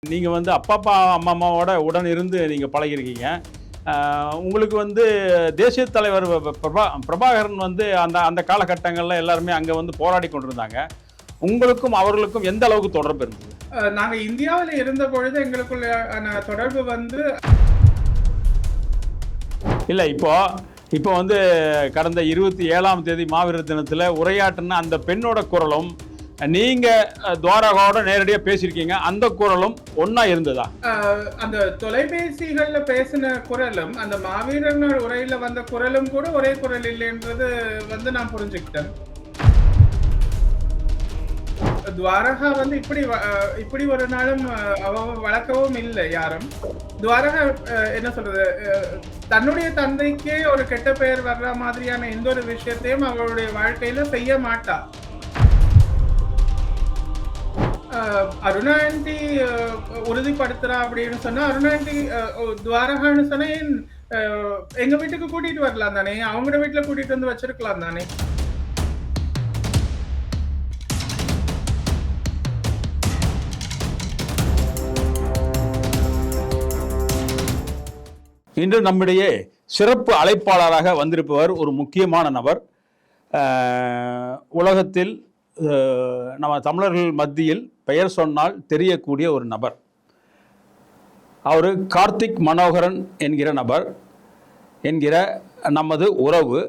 நீங்க வந்து அப்பா அம்மாவோட உடன் இருந்து நீங்க பழகிருக்கீங்க. உங்களுக்கு வந்து தேசிய தலைவர் பிரபாகரன் வந்து அந்த அந்த காலகட்டங்கள்ல எல்லாருமே அங்க வந்து போராடி கொண்டிருந்தாங்க. உங்களுக்கும் அவர்களுக்கும் எந்த அளவுக்கு தொடர்பு இருந்தது? நாங்க இந்தியாவில் இருந்த பொழுது எங்களுக்குள்ள தொடர்பு வந்து இல்ல இப்போ வந்து கடந்த 27ஆம் தேதி மாவீரர் தினத்துல உரையாற்றின அந்த பெண்ணோட குரலும் நீங்க துவாரகாவோட நேரடியா பேசியிருக்கீங்க, அந்த குரலும் ஒன்னா இருந்ததா? அந்த தொலைபேசிகள்ல பேசின குரலும் அந்த மாவீரன் உரையில வந்த குரலும் கூட ஒரே குரல் இல்லைன்றது வந்து நான் புரிஞ்சுக்கிட்டேன். துவாரகா வந்து இப்படி ஒரு நாளும் வளர்க்கவும் இல்லை யாரும். துவாரகா என்ன சொல்றது, தன்னுடைய தந்தைக்கே ஒரு கெட்ட பெயர் வர்ற மாதிரியான எந்த ஒரு விஷயத்தையும் அவருடைய வாழ்க்கையில செய்ய மாட்டா. அருணா ஆண்டி உறுதிப்படுத்துறா அப்படின்னு சொன்னா, அருணா ஆண்டி துவாரகான்னு சொன்னா எங்க வீட்டுக்கு கூட்டிட்டு வரலாம் தானே, அவங்களோட வீட்டுல கூட்டிட்டு வந்து வச்சிருக்கலாம் தானே. இன்று நம்மிடையே சிறப்பு அழைப்பாளராக வந்திருப்பவர் ஒரு முக்கியமான நபர். உலகத்தில் நம்ம தமிழர்கள் மத்தியில் பெயர் சொன்னால் தெரியக்கூடிய ஒரு நபர். அவர் கார்த்திக் மனோகரன் என்கிற நபர், என்கிற நமது உறவு.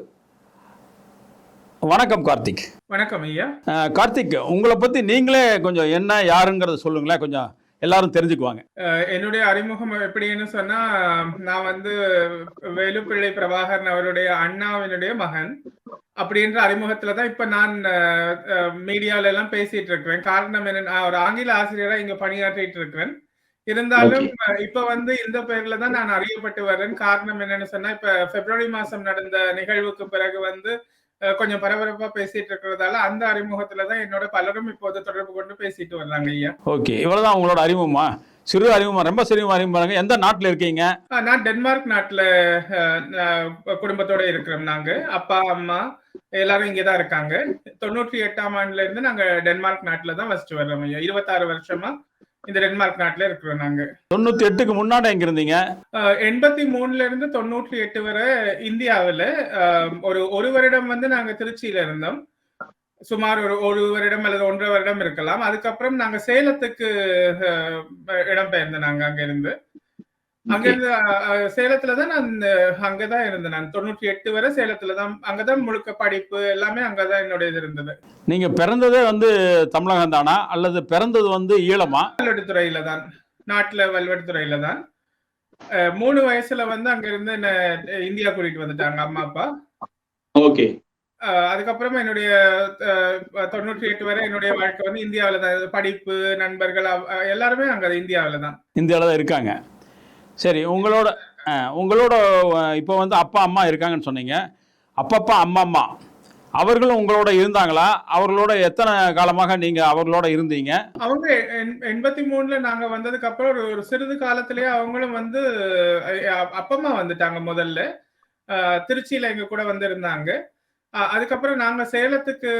வணக்கம் கார்த்திக். வணக்கம் ஐயா. கார்த்திக், உங்களை பத்தி நீங்களே கொஞ்சம் என்ன யாருங்கிறத சொல்லுங்களேன், கொஞ்சம் எல்லாரும் தெரிஞ்சுக்குவாங்க. என்னுடைய அறிமுகம் எப்படின்னு சொன்னா, நான் வந்து வேலுப்பிள்ளை பிரபாகரன் அவருடைய அண்ணாவினுடைய மகன் அப்படின்ற அறிமுகத்துலதான் இப்ப நான் மீடியாவில எல்லாம் பேசிட்டு இருக்கிறேன். காரணம் என்ன, நான் ஒரு ஆங்கில ஆசிரியரா இங்க பணியாற்றிட்டு இருக்கிறேன். இருந்தாலும் இப்ப வந்து இந்த பெயர்ல தான் நான் அறியப்பட்டு வரேன். காரணம் என்னன்னு சொன்னா, இப்ப பிப்ரவரி மாசம் நடந்த நிகழ்வுக்கு பிறகு வந்து கொஞ்சம் பரபரப்பா பேசிட்டு இருக்கிறதால அந்த அறிமுகத்துலதான் என்னோட பலரும் இப்போது தொடர்பு கொண்டு பேசிட்டு வர்றாங்க ஐயா. ஓகே, இவ்வளவுதான் உங்களோட அறிமுகமா? சிறு அறிமுகமா? ரொம்ப சிறு அறிமுகம். எந்த நாட்டுல இருக்கீங்க? நான் டென்மார்க் நாட்டுல குடும்பத்தோட இருக்கிறோம். நாங்க அப்பா அம்மா எல்லாரும் இங்கதான் இருக்காங்க. 98ஆம் ஆண்டுல இருந்து நாங்க டென்மார்க் நாட்டுல தான் வசிச்சு வர்றோம் ஐயா. 26 வருஷமா இந்த டென்மார்க் நாட்டுல இருக்கிறோம் நாங்க. 98க்கு முன்னாடி எங்க இருந்தீங்க? 83ல இருந்து 98 வரை இந்தியாவில ஒரு வருடம் வந்து நாங்க திருச்சியில இருந்தோம். சுமார் ஒரு வருடம் அல்லது 1.5 வருடம் இருக்கலாம். அதுக்கப்புறம் நாங்க சேலத்துக்கு இடம்பெயர்ந்தோம். நாங்க அங்கிருந்து சேலத்துலதான் நான் அங்கதான் இருந்தேன். நான் 98 வரை சேலத்துலதான், அங்கதான் முழுக்க படிப்பு எல்லாமே அங்கதான் என்னுடைய இது இருந்தது. நீங்க பிறந்ததே வந்து தமிழகம் தானா அல்லது பிறந்தது வந்து ஈழமா? வல்வெடுத்துறையில தான், நாட்டுல வல்வெடுத்துறையில தான். 3 வயசுல வந்து அங்க இருந்து என்ன இந்தியா கூட்டிட்டு வந்துட்டாங்க அம்மா அப்பா. ஓகே. அதுக்கப்புறமா என்னுடைய 98 வரை என்னுடைய வாழ்க்கை வந்து இந்தியாவில தான். படிப்பு, நண்பர்கள் எல்லாருமே அங்க இந்தியாவில தான் இருக்காங்க. சரி, உங்களோட இப்போ வந்து அப்பா அம்மா இருக்காங்கன்னு சொன்னீங்க. அப்பப்பா அம்மா அவர்களும் உங்களோட இருந்தாங்களா? அவர்களோட எத்தனை காலமாக நீங்க அவர்களோட இருந்தீங்க? அவங்க 83ல நாங்க வந்ததுக்கு அப்புறம் ஒரு சிறிது காலத்திலேயே அவங்களும் வந்து அப்பா அம்மா வந்துட்டாங்க. முதல்ல திருச்சியில எங்க கூட வந்து இருந்தாங்க. அதுக்கப்புறம் நாங்க சேலத்துக்கு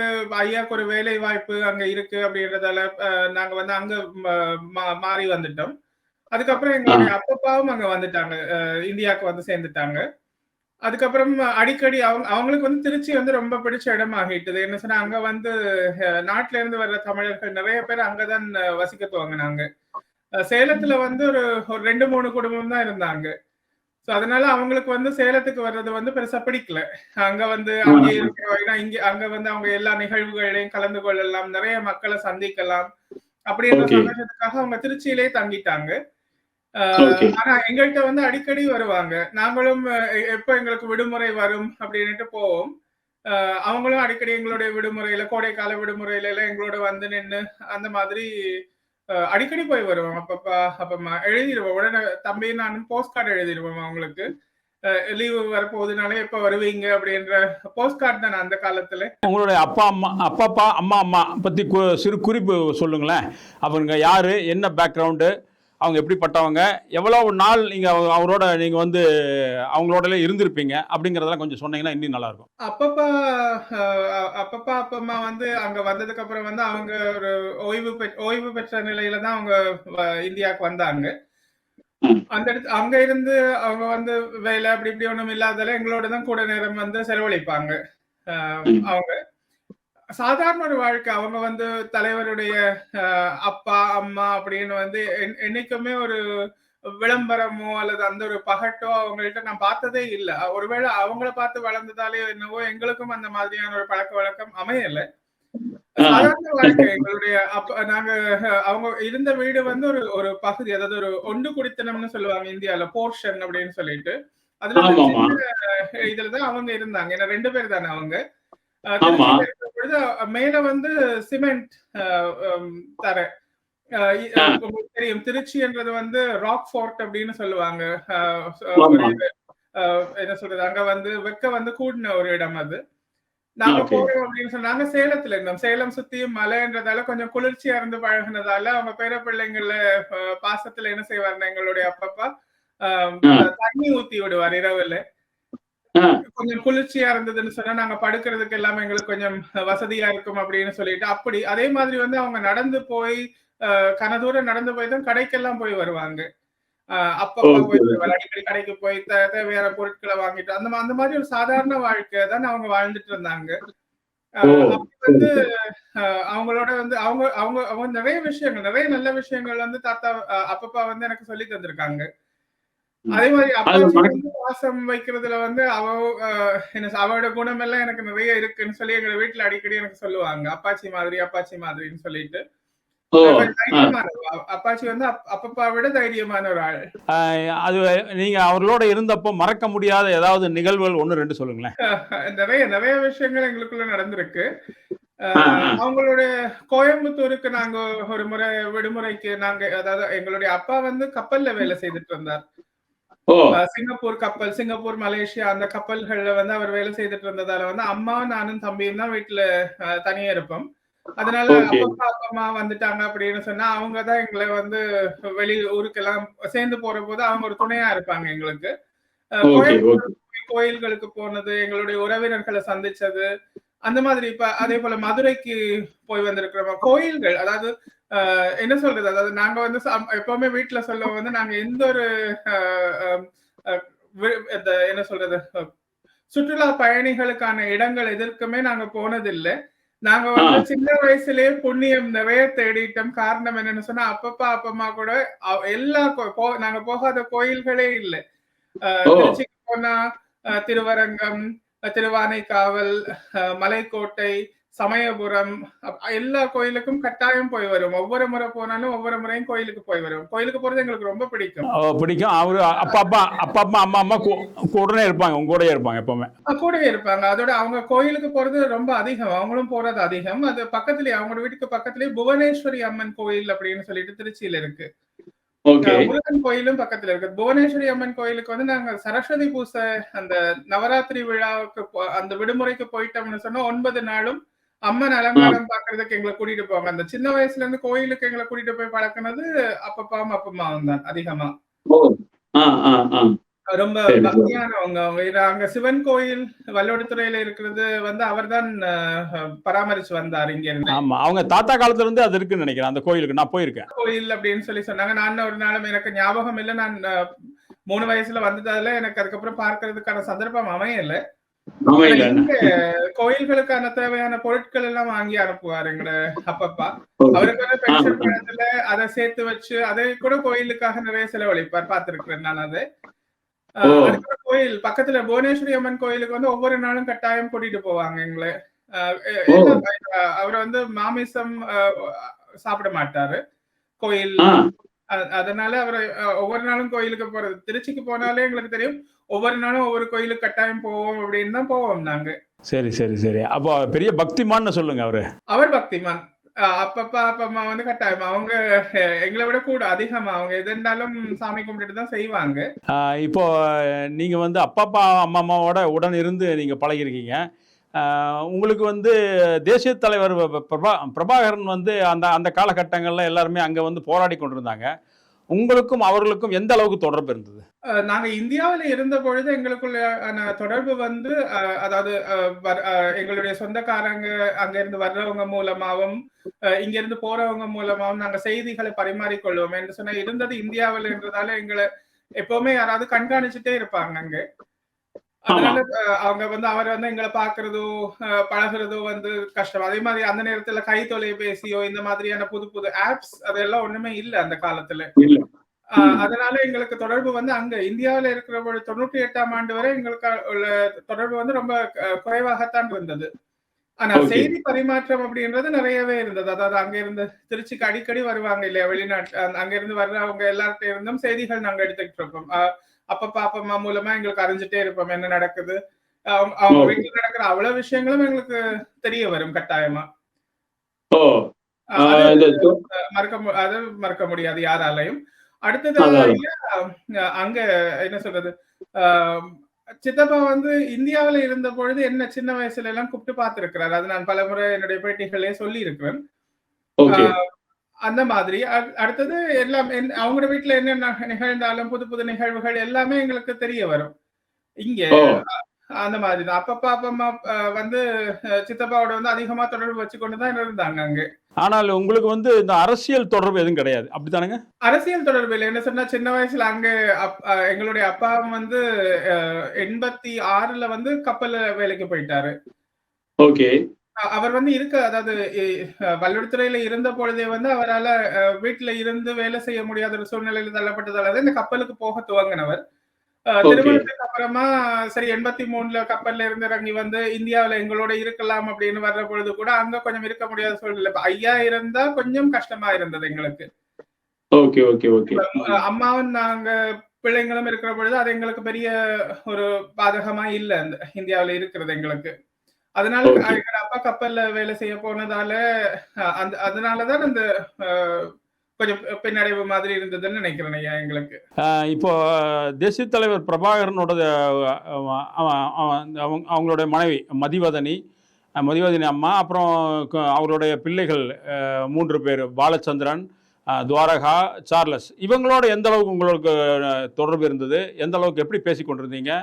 ஐயாக்கு ஒரு வேலை வாய்ப்பு அங்க இருக்கு அப்படின்றதால நாங்க வந்து அங்க மாறி வந்துட்டோம். அதுக்கப்புறம் எங்களுடைய அப்பப்பாவும் அங்க வந்துட்டாங்க, இந்தியாவுக்கு வந்து சேர்ந்துட்டாங்க. அதுக்கப்புறம் அடிக்கடி அவங்களுக்கு வந்து திருச்சி வந்து ரொம்ப பிடிச்ச இடம் ஆகிட்டது. என்ன சொன்னா, அங்க வந்து நாட்டுல இருந்து வர்ற தமிழர்கள் நிறைய பேர் அங்கதான் வசிக்க துவங்கினாங்க. சேலத்துல வந்து ஒரு 2-3 குடும்பம் தான் இருந்தாங்க. சோ அதனால அவங்களுக்கு வந்து சேலத்துக்கு வர்றது வந்து பெருசா பிடிக்கல. அங்க வந்து அங்கே இருக்கிற அங்க வந்து அவங்க எல்லா நிகழ்வுகளையும் கலந்து கொள்ளலாம், நிறைய மக்களை சந்திக்கலாம் அப்படின்ற சந்தோஷத்துக்காக அவங்க திருச்சியிலே தங்கிட்டாங்க. ஆனா எங்கள்கிட்ட வந்து அடிக்கடி வருவாங்க. நாங்களும் எப்ப எங்களுக்கு விடுமுறை வரும் அப்படின்னுட்டு போவோம். அவங்களும் அடிக்கடி எங்களுடைய விடுமுறையில, கோடைக்கால விடுமுறையில எல்லாம் எங்களோட வந்து நின்று அந்த மாதிரி அடிக்கடி போய் வருவோம். அப்பப்பா எழுதிடுவோம். உடனே தம்பி நானும் போஸ்ட் கார்டு எழுதிடுவோம் அவங்களுக்கு. லீவு வரப்போகுதுனாலே எப்ப வருவீங்க அப்படின்ற போஸ்ட் கார்டு தான் அந்த காலத்துல. உங்களுடைய அப்பப்பா அம்மா பத்தி சிறு குறிப்பு சொல்லுங்களேன். அவங்க யாரு, என்ன பேக்ரவுண்டு, அவங்க எப்படிப்பட்டவங்க, எவ்வளவு நாள் நீங்க அவரோட நீங்க வந்து அவங்களோட இருந்திருப்பீங்க அப்படிங்கிறதெல்லாம் கொஞ்சம் சொன்னீங்கன்னா இன்னும் நல்லா இருக்கும். அப்பப்பா அப்பப்பா, அப்பம்மா வந்து அங்க வந்ததுக்கு அப்புறம் வந்து அவங்க ஒரு ஓய்வு பெற்ற நிலையில தான் அவங்க இந்தியாவுக்கு வந்தாங்க. அந்த அங்க இருந்து அவங்க வந்து வேலை அப்படி இப்படி ஒண்ணும் இல்லாததால எங்களோட தான் கூட நேரம் வந்து செலவழிப்பாங்க. அவங்க சாதாரண ஒரு வாழ்க்கை. அவங்க வந்து தலைவருடைய அப்பா, அம்மா அப்படின்னு வந்து என்னைக்குமே ஒரு விளம்பரமோ அல்லது அந்த ஒரு பகட்டோ அவங்கள்ட்ட நான் பார்த்ததே இல்ல. ஒருவேளை அவங்கள பார்த்து வளர்ந்ததாலே என்னவோ எங்களுக்கும் அந்த மாதிரியான ஒரு பழக்கவழக்கம் அமையல. சாதாரண வாழ்க்கை. எங்களுடைய நாங்க அவங்க இருந்த வீடு வந்து ஒரு ஒரு பகுதி. அதாவது ஒரு ஒண்டு குடித்தனம்னு சொல்லுவாங்க இந்தியால. போர்ஷன் அப்படின்னு சொல்லிட்டு. அதுல அந்த ஆமாமா. சின்ன இதுலதான் அவங்க இருந்தாங்க. ஏன்னா 2 பேர் தானே அவங்க. ஆமா. திருச்சியில இருக்கிற பொழுது மேல வந்து சிமெண்ட் தரை. உங்களுக்கு தெரியும் திருச்சின்றது வந்து ராக் ஃபோர்ட் அப்படின்னு சொல்லுவாங்க. ஒரு ஆமா. என்ன சொல்றது, அங்க வந்து வெக்க வந்து கூடின ஒரு இடம் அது. நாங்க ஓகே. போறோம் அப்படின்னு சொன்னாங்க. சேலத்துல இருந்தோம். சேலம் சுத்தியும் மலைன்றதால கொஞ்சம் குளிர்ச்சியா இருந்து பழகுனதால அவங்க பேர பிள்ளைங்கள பாசத்துல என்ன செய்வாருன்னா எங்களுடைய அப்பப்பா தண்ணி ஊத்தி விடுவார் இரவுல. கொஞ்சம் குளிர்ச்சியா இருந்ததுன்னு சொன்னா நாங்க படுக்கிறதுக்கு எல்லாமே எங்களுக்கு கொஞ்சம் வசதியா இருக்கும் அப்படின்னு சொல்லிட்டு அப்படி அதே மாதிரி வந்து அவங்க நடந்து போய் கனதூரம் நடந்து போய் தான் கடைக்கெல்லாம் போய் வருவாங்க. அப்பப்பா போய் வருவாரு. அடிக்கடி கடைக்கு போய் தேவையான பொருட்களை வாங்கிட்டு அந்த மாதிரி ஒரு சாதாரண வாழ்க்கை தான் அவங்க வாழ்ந்துட்டு இருந்தாங்க. அப்படி வந்து அவங்களோட வந்து அவங்க அவங்க அவங்க நிறைய விஷயங்கள், நிறைய நல்ல விஷயங்கள் வந்து தாத்தா அப்பப்பா வந்து எனக்கு சொல்லி தந்திருக்காங்க. அதே மாதிரி அப்பாச்சி வந்து பாசம் வைக்கிறதுல வந்து அவளோட குணம் எல்லாம் எனக்கு நிறைய இருக்குன்னு சொல்லி எங்க வீட்டுல அடிக்கடி எனக்கு சொல்லுவாங்க. அப்பாச்சி மாதிரின்னு சொல்லிட்டு. அப்பாச்சி வந்து அப்பப்பா விட தைரியமான ஒரு ஆள். அது நீங்க அவர்களோட இருந்தப்போ மறக்க முடியாத ஏதாவது நிகழ்வுகள் 1, 2 சொல்லுங்களேன். நிறைய விஷயங்கள் எங்களுக்குள்ள நடந்திருக்கு. அவங்களுடைய கோயம்புத்தூருக்கு நாங்க ஒரு முறை விடுமுறைக்கு அதாவது எங்களுடைய அப்பா வந்து கப்பல்ல வேலை செய்துட்டு இருந்தார். சிங்கப்பூர் கப்பல், சிங்கப்பூர், மலேசியா அந்த கப்பல்கள்ல வந்து அவர் வேலை செய்துட்டு இருந்ததால வந்து அம்மாவும் நானும் தம்பியும் தான் வீட்டுல தனியா இருப்போம். அதனால அப்பா அம்மா வந்துட்டாங்க அப்படின்னு சொன்னா அவங்கதான் எங்களை வந்து வெளி ஊருக்கெல்லாம் சேர்ந்து போற போது அவங்க ஒரு துணையா இருப்பாங்க எங்களுக்கு. கோயில்களுக்கு போனது, எங்களுடைய உறவினர்களை சந்திச்சது, அந்த மாதிரி. இப்ப அதே போல மதுரைக்கு போய் வந்திருக்கிறோம். கோயில்கள், அதாவது என்ன சொல்றது, அதாவது நாங்க வந்து எப்பவுமே வீட்டுல சொல்ல வந்து நாங்க எந்த ஒரு என்ன சொல்றது சுற்றுலா பயணிகளுக்கான இடங்கள் எதற்குமே நாங்க போனதில்லை. நாங்க வந்து சின்ன வயசுலயே புண்ணியம் நிறைய தேடிட்டோம். காரணம் என்னன்னு சொன்னா அப்பப்பா அப்பம்மா கூட எல்லா நாங்க போகாத கோயில்களே இல்லை. திருச்சிக்கு போனா திருவரங்கம், திருவானைக்காவல், மலைக்கோட்டை, சமயபுரம் எல்லா கோயிலுக்கும் கட்டாயம் போய் வரும். ஒவ்வொரு முறை போனாலும் ஒவ்வொரு முறையும் கோயிலுக்கு போய் வரும். கோயிலுக்கு போறது எங்களுக்கு ரொம்ப பிடிக்கும். அவரு அப்பா அம்மா கூடவே இருப்பாங்க, உங்க கூடயே இருப்பாங்க, எப்பவுமே கூடவே இருப்பாங்க. அதோட அவங்க கோயிலுக்கு போறது ரொம்ப அதிகம். அவங்களும் போறது அதிகம். அது பக்கத்துலயே, அவங்களோட வீட்டுக்கு பக்கத்துலயே புவனேஸ்வரி அம்மன் கோயில் அப்படின்னு சொல்லிட்டு திருச்சியில இருக்கு. முருகன் கோயிலும் பக்கத்துல இருக்கு. புவனேஸ்வரி அம்மன் கோயிலுக்கு வந்து நாங்க சரஸ்வதி பூசை அந்த நவராத்திரி விழாவுக்கு அந்த விடுமுறைக்கு போயிட்டோம்னு சொன்னா 9 நாளும் அம்மன் அலங்காரம் பாக்குறதுக்கு எங்களை கூட்டிட்டு போவாங்க. அந்த சின்ன வயசுல இருந்து கோயிலுக்கு எங்களை கூட்டிட்டு போய் பழக்கினது அப்பப்பாவும் அப்பம்மாவும் தான் அதிகமா. ரொம்ப பக்தியானவங்க அவங்க. அங்க சிவன் கோயில் வல்லோடுதுறையில இருக்கிறது வந்து அவர் தான் பராமரிச்சு வந்தார் இங்க இருந்து. ஆமா, அவங்க தாத்தா காலத்துல இருந்து அது இருக்குன்னு நினைக்கிறேன். அந்த கோயிலுக்கு நான் போயிருக்கேன். கோயில் அப்படின்னு சொல்லி சொன்னாங்க. நான் ஒரு நாளும் எனக்கு ஞாபகம் இல்லை. நான் 3 வயசுல வந்ததால எனக்கு அதுக்கப்புறம் பார்க்கறதுக்கான சந்தர்ப்பம் அமையல. கோயில்களுக்கான தேவையான பொருட்கள் எல்லாம் வாங்கி அனுப்புவார் எங்க அப்பப்பா. அவருக்கு வந்து பென்ஷன் பணத்துல அதை சேர்த்து வச்சு அதை கூட கோயிலுக்காக நிறைய செலவழிப்பார். பார்த்திருக்கிறேன் நான் அதை. கோயில் பக்கத்துல புவனேஸ்வரி அம்மன் கோயிலுக்கு வந்து ஒவ்வொரு நாளும் கட்டாயம் கூட்டிட்டு போவாங்க எங்களை. அவர் வந்து மாமிசம் சாப்பிட மாட்டாரு கோயில். அதனால அவர் ஒவ்வொரு நாளும் கோயிலுக்கு போறது. திருச்சிக்கு போனாலே எங்களுக்கு தெரியும் ஒவ்வொரு நாளும் ஒவ்வொரு கோயிலுக்கு கட்டாயம் போவோம் அப்படின்னு தான் போவோம் நாங்க. சரி சரி சரி. அப்போ பெரிய பக்திமான்னு சொல்லுங்க. அவர் பக்திமான். அப்பப்பா அப்பம்மா வந்து கட்டாயம் அவங்க எங்களை விட கூட அதிகமா அவங்க எது இருந்தாலும் சாமி கும்பிட்டு தான் செய்வாங்க. இப்போ நீங்க வந்து அப்பப்பா அம்மாவோட உடன் இருந்து நீங்க பழகிருக்கீங்க. உங்களுக்கு வந்து தேசிய தலைவர் பிரபாகரன் வந்து அந்த காலகட்டங்களில் எல்லாருமே அங்கே வந்து போராடி கொண்டிருந்தாங்க. உங்களுக்கும் அவர்களுக்கும் எந்த அளவுக்கு தொடர்பு இருந்தது? நாங்க இந்தியாவுல இருந்த பொழுது எங்களுக்குள்ளான தொடர்பு வந்து அதாவது எங்களுடைய சொந்தக்காரங்க அங்க இருந்து வர்றவங்க மூலமாவும் இங்க இருந்து போறவங்க மூலமாவும் நாங்க செய்திகளை பரிமாறிக்கொள்வோம். என்று சொன்னா இருந்தது இந்தியாவில் என்றதால எங்களை எப்பவுமே யாராவது கண்காணிச்சுட்டே இருப்பாங்க அங்க. ஆமா. அதனால அவங்க வந்து அவர் வந்து எங்கள பார்க்கிறதோ, பழகுறதோ வந்து கஷ்டம். அதே மாதிரி அந்த நேரத்துல கை தொலைபேசியோ, இந்த மாதிரியான புது புது ஆப்ஸ் அதெல்லாம் ஒண்ணுமே இல்ல அந்த காலத்துல. இல்ல. அதனால எங்களுக்கு தொடர்பு வந்து அங்க இந்தியாவுல இருக்கிற பொழுது 98ஆம் ஆண்டு வரை எங்களுக்கு உள்ள தொடர்பு வந்து ரொம்ப குறைவாகத்தான் இருந்தது. ஆனா ஓகே. செய்தி பரிமாற்றம் அப்படின்றது நிறையவே இருந்தது. அதாவது அங்க இருந்து திருச்சிக்கு அடிக்கடி வருவாங்க இல்லையா வெளிநாட்டு அங்க இருந்து வர்றவங்க எல்லார்ட்ட இருந்தும் செய்திகள் நாங்க எடுத்துக்கிட்டு இருப்போம். அப்பப்ப அப்பா மூலமா எங்களுக்கு அறிஞ்சிட்டே இருப்போம் என்ன நடக்குது. அவங்க ஓகே. வீட்டுல நடக்கிற அவ்வளவு விஷயங்களும் எங்களுக்கு தெரிய வரும் கட்டாயமா. ஓ! அது இந்த அது மறக்க முடியாது யாராலையும். அடுத்தது அதான். ஐயா அங்க என்ன சொல்றது? அ சித்தப்பா வந்து இந்தியாவுல இருந்த பொழுது என்ன சின்ன வயசுல எல்லாம் கூப்பிட்டு பார்த்திருக்கிறாரு. அது நான் பலமுறை என்னுடைய பேட்டிகள்லயே சொல்லியிருக்கிறேன். அ ஓகே. அந்த மாதிரி. அடுத்தது எல்லாம் அவங்களோட வீட்ல என்ன நிகழ்ந்தாலும் புது புது நிகழ்வுகள் எல்லாமே எங்களுக்கு தெரிய வரும். இங்க ஓ! அந்த மாதிரி தான். அப்பப்பா, அப்பம்மா வந்து சித்தப்பாவோட வந்து அதிகமா தொடர்பு வச்சுக்கொண்டு தான் இருந்தாங்க அங்க. ஆனால் உங்களுக்கு வந்து இந்த அரசியல் தொடர்பு எதுவும் கிடையாது. அப்படித்தானங்க? அரசியல் தொடர்பு இல்ல. என்ன சொன்னா சின்ன வயசுல அங்க எங்களுடைய அப்பா வந்து 86ல வந்து கப்பல்ல வேலைக்கு போயிட்டாரு. ஓகே. அவர் வந்து அதாவது வல்லுவத்துறையில இருந்த பொழுதே வந்து அவரால வீட்ல இருந்து வேலை செய்ய முடியாத ஒரு சூழ்நிலையில தள்ளப்பட்டதால தான் இந்த கப்பலுக்கு போக துவங்கினவர். ஓகே. திருமணத்துக்கு அப்புறமா சரி 83ல கப்பல்ல இருந்து இறங்கி வந்து இந்தியாவுல எங்களோட இருக்கலாம் அப்படின்னு வர்ற பொழுது கூட அங்க கொஞ்சம் இருக்க முடியாத சூழ்நிலை. இப்ப ஐயா இருந்தா கொஞ்சம் கஷ்டமா இருந்தது எங்களுக்கு. Okay, okay, okay. அம்மாவும் நாங்க பிள்ளைங்களும் இருக்கிற பொழுது அது எங்களுக்கு பெரிய ஒரு பாதகமா இல்ல அந்த இந்தியாவுல இருக்கிறது எங்களுக்கு. அதனால ஓகே. எங்க அப்பா கப்பல்ல வேலை செய்ய போனதால அதனாலதான் அந்த கொஞ்சம் பின்னடைவு மாதிரி இருந்ததுன்னு நினைக்கிறேன் ஐயா எங்களுக்கு. இப்போ தேசிய தலைவர் பிரபாகரனோட அவங்களுடைய மனைவி மதிவதனி அம்மா, அப்புறம் அவருடைய பிள்ளைகள் 3 பேர், பாலச்சந்திரன், துவாரகா, சார்லஸ். இவங்களோட எந்த அளவுக்கு உங்களுக்கு தொடர்பு இருந்தது? எந்த அளவுக்கு எப்படி பேசி கொண்டிருந்தீங்க?